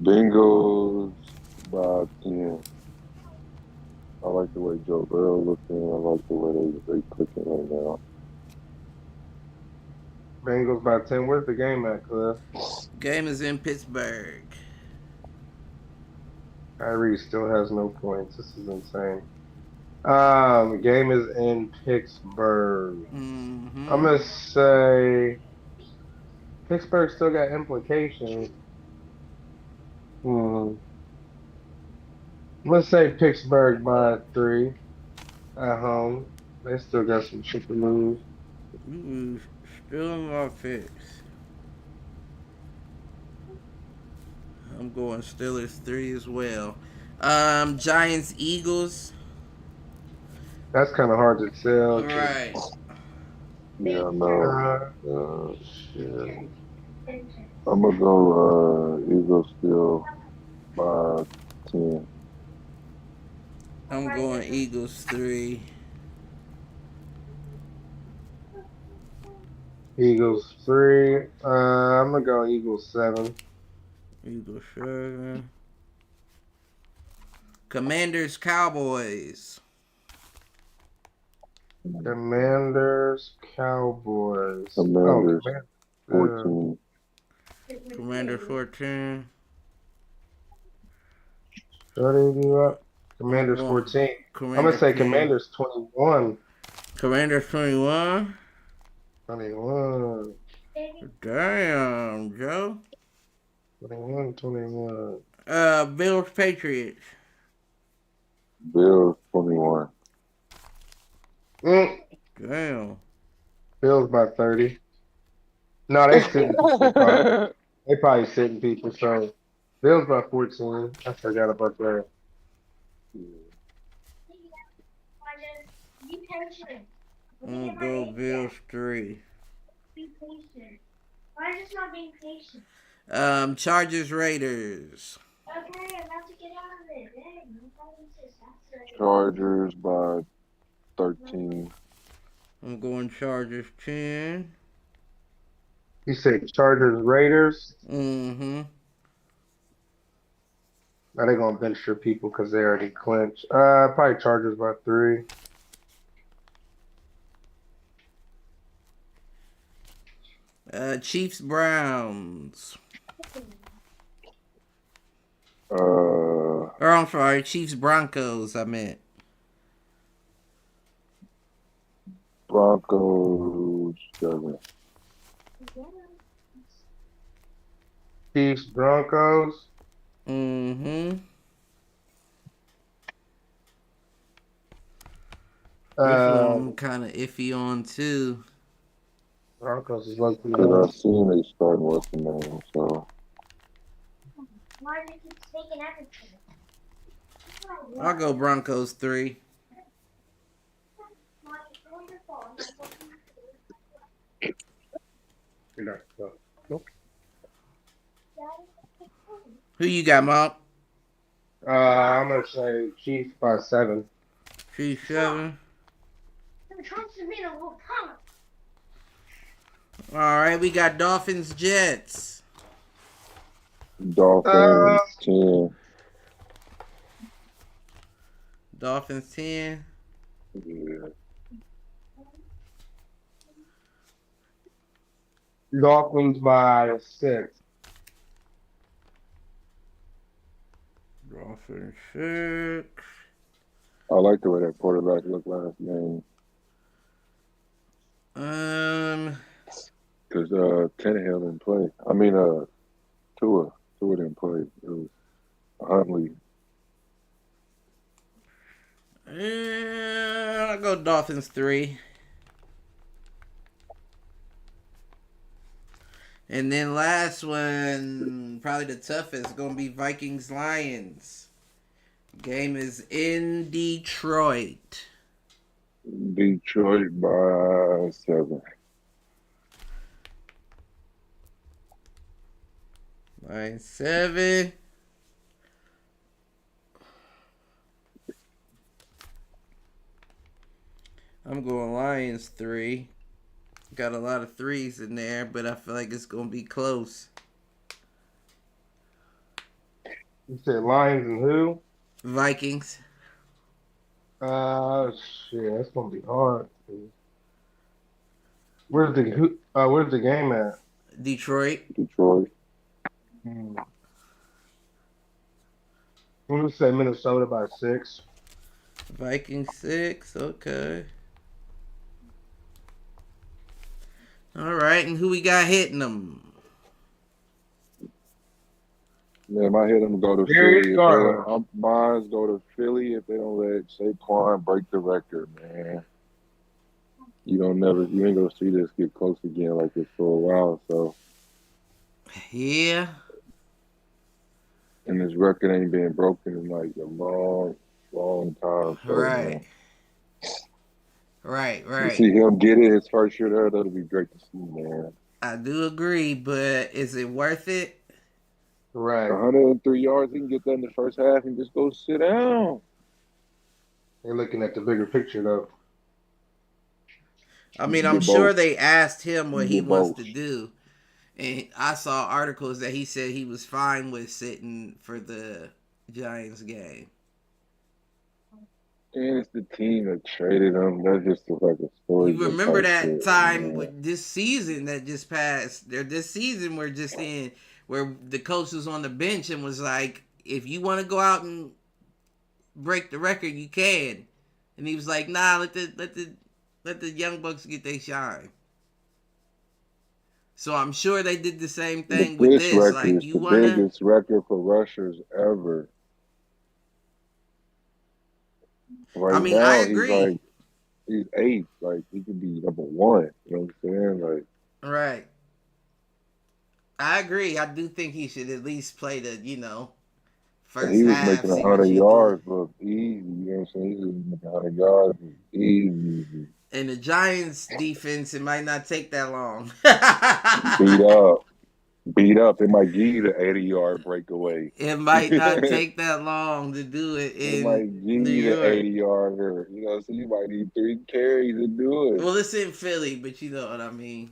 Bengals by 10. I like the way Joe Burrow looking. I like the way they clicking right now. Bengals by 10. Where's the game at, Cliff? Game is in Pittsburgh. Kyrie still has no points. This is insane. Game is in Pittsburgh. Mm-hmm. I'm gonna say Pittsburgh still got implications. Hmm. Let's say Pittsburgh by 3 at home. They still got some shit to lose. Ooh, still in my picks. I'm going Steelers 3 as well. Giants Eagles. That's kind of hard to tell. Right. Yeah, no. Shit. I'm gonna go Eagles still by 10. I'm going Eagles 3. Eagles 3. I'm gonna go Eagles 7. Eagles 7. Commanders Cowboys. Commanders Cowboys. Commanders Oh, 14. Commanders 14. What do you do up? Commanders 14. I'm gonna say Commanders 21. Commanders 21. 21. Damn, Joe. 21. Bills Patriots. Bills 21. Damn. Bills by 30. No, they sitting people. Probably. They probably sitting people. So Bills by 14. I forgot about that. Be patient. I'm gonna go Bills 3. Be patient. Why just not being patient? Chargers Raiders. Okay, I'm about to get out of it. Dang, no problem, sis. That's it. Chargers by 13. I'm going Chargers 10. You said Chargers Raiders. Mm-hmm. Are they gonna bench your people because they already clinched? Probably Chargers by 3. Chiefs Browns. Or I'm sorry, Chiefs Broncos. I meant Broncos 7. Chiefs Broncos. mm-hmm. This one I'm kind of iffy on too. Broncos is lucky. Because I seen they starting what's the name, so. Why do you keep taking everything? I'll go Broncos 3. Who you got, Mark? I'm gonna say Chiefs by 7. Chiefs 7. I'm trying to be a little punk. All right, we got Dolphins Jets. Dolphins 10. Dolphins 10. Yeah. Dolphins by 6. Dolphins 6. I like the way that quarterback looked last game. Because Tannehill didn't play. I mean, Tua didn't play. It was Huntley. I'll go Dolphins 3. And then last one, probably the toughest, going to be Vikings-Lions. Game is in Detroit. Detroit by 7. Lions 7. I'm going Lions 3. Got a lot of 3s in there, but I feel like it's going to be close. You said Lions and who? Vikings. Shit, that's gonna be hard. Where's the game at? Detroit. Detroit. I'm gonna say Minnesota by 6. Vikings 6. Okay. All right, and who we got hitting them? Man, I hear them go to Darius Philly. Garland. Mine go to Philly if they don't let Saquon break the record, man. You ain't gonna see this get close again like this for a while. So, Yeah. and this record ain't been broken in like a long time. So, Right. You see him get it his first year there, that'll be great to see, man. I do agree, but is it worth it? Right. 103 yards, he can get that in the first half and just go sit down. They're looking at the bigger picture though. I mean, You I'm get sure both. they asked him what You he get wants both. to do. And I saw articles that he said he was fine with sitting for the Giants game. And it's the team that traded him. That's just like a story. You remember that shit, time man. with this season that just passed, or this season we're just in, where the coach was on the bench and was like, if you want to go out and break the record, you can. And he was like, nah, let the young bucks get their shine. So I'm sure they did the same thing with This this. record Like, is you the want to... biggest record for rushers ever. Right I mean, now, I agree. he's 8th. Like, he could be number 1. You know what I'm saying? Like, Right. I agree. I do think he should at least play the, first he was half. making See 100 what you yards look easy. You know what I'm saying? He was making 100 yards look easy. do. And the Giants defense, it might not take that long. Beat up. It might give you the 80-yard breakaway. It might not take that long to do it It in might give New you the York. 80-yarder. You know, so you might need 3 carries to do it. Well, it's in Philly, but you know what I mean.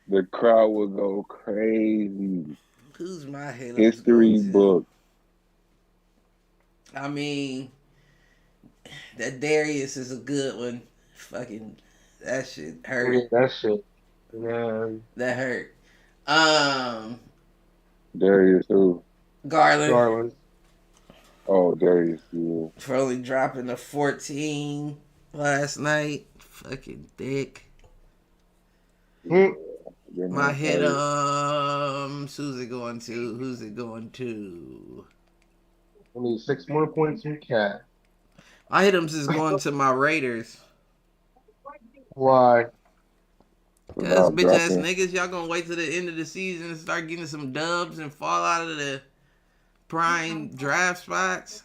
The crowd will go crazy. Who's my head? History book. I mean, that Darius is a good one. Fucking, that shit hurt. Yeah, that shit. Yeah. That hurt. Darius who? Garland. Oh, Darius, yeah. For only dropping a 14 last night. Fucking dick. My hit who's it going to? I need 6 more points from Cat. My hit'ems is going to my Raiders. Why? Cause bitch ass niggas, y'all gonna wait till the end of the season and start getting some dubs and fall out of the prime draft spots.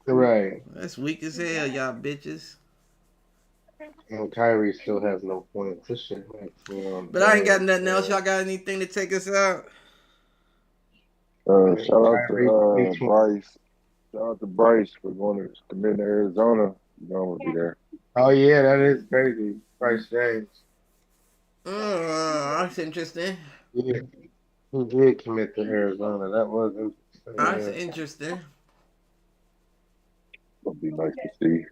Right. That's weak as hell, y'all bitches. And Kyrie still has no points. This shit makes me But I ain't got nothing else. Y'all got anything to take us out? Shout out to Bryce. Shout out to Bryce for going to commit to Arizona. You know I'm gonna be there. Oh yeah, that is crazy. Bryce James. That's interesting. Yeah. He did commit to Arizona. That was interesting. That's interesting. It'll be nice to see.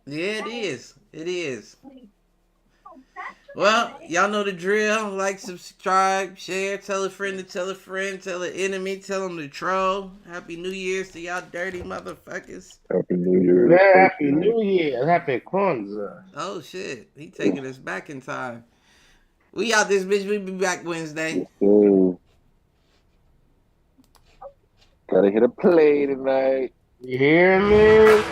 Yeah, it is. It is. Well, y'all know the drill. Like, subscribe, share, tell a friend to tell a friend, tell an enemy, tell them to troll. Happy New Year's to y'all dirty motherfuckers. Happy New Year. Yeah, Happy New Year. Happy Kwanzaa. Oh, shit. He taking us back in time. We out this bitch. We be back Wednesday. Yes, sir. Gotta hit a play tonight. You hear me?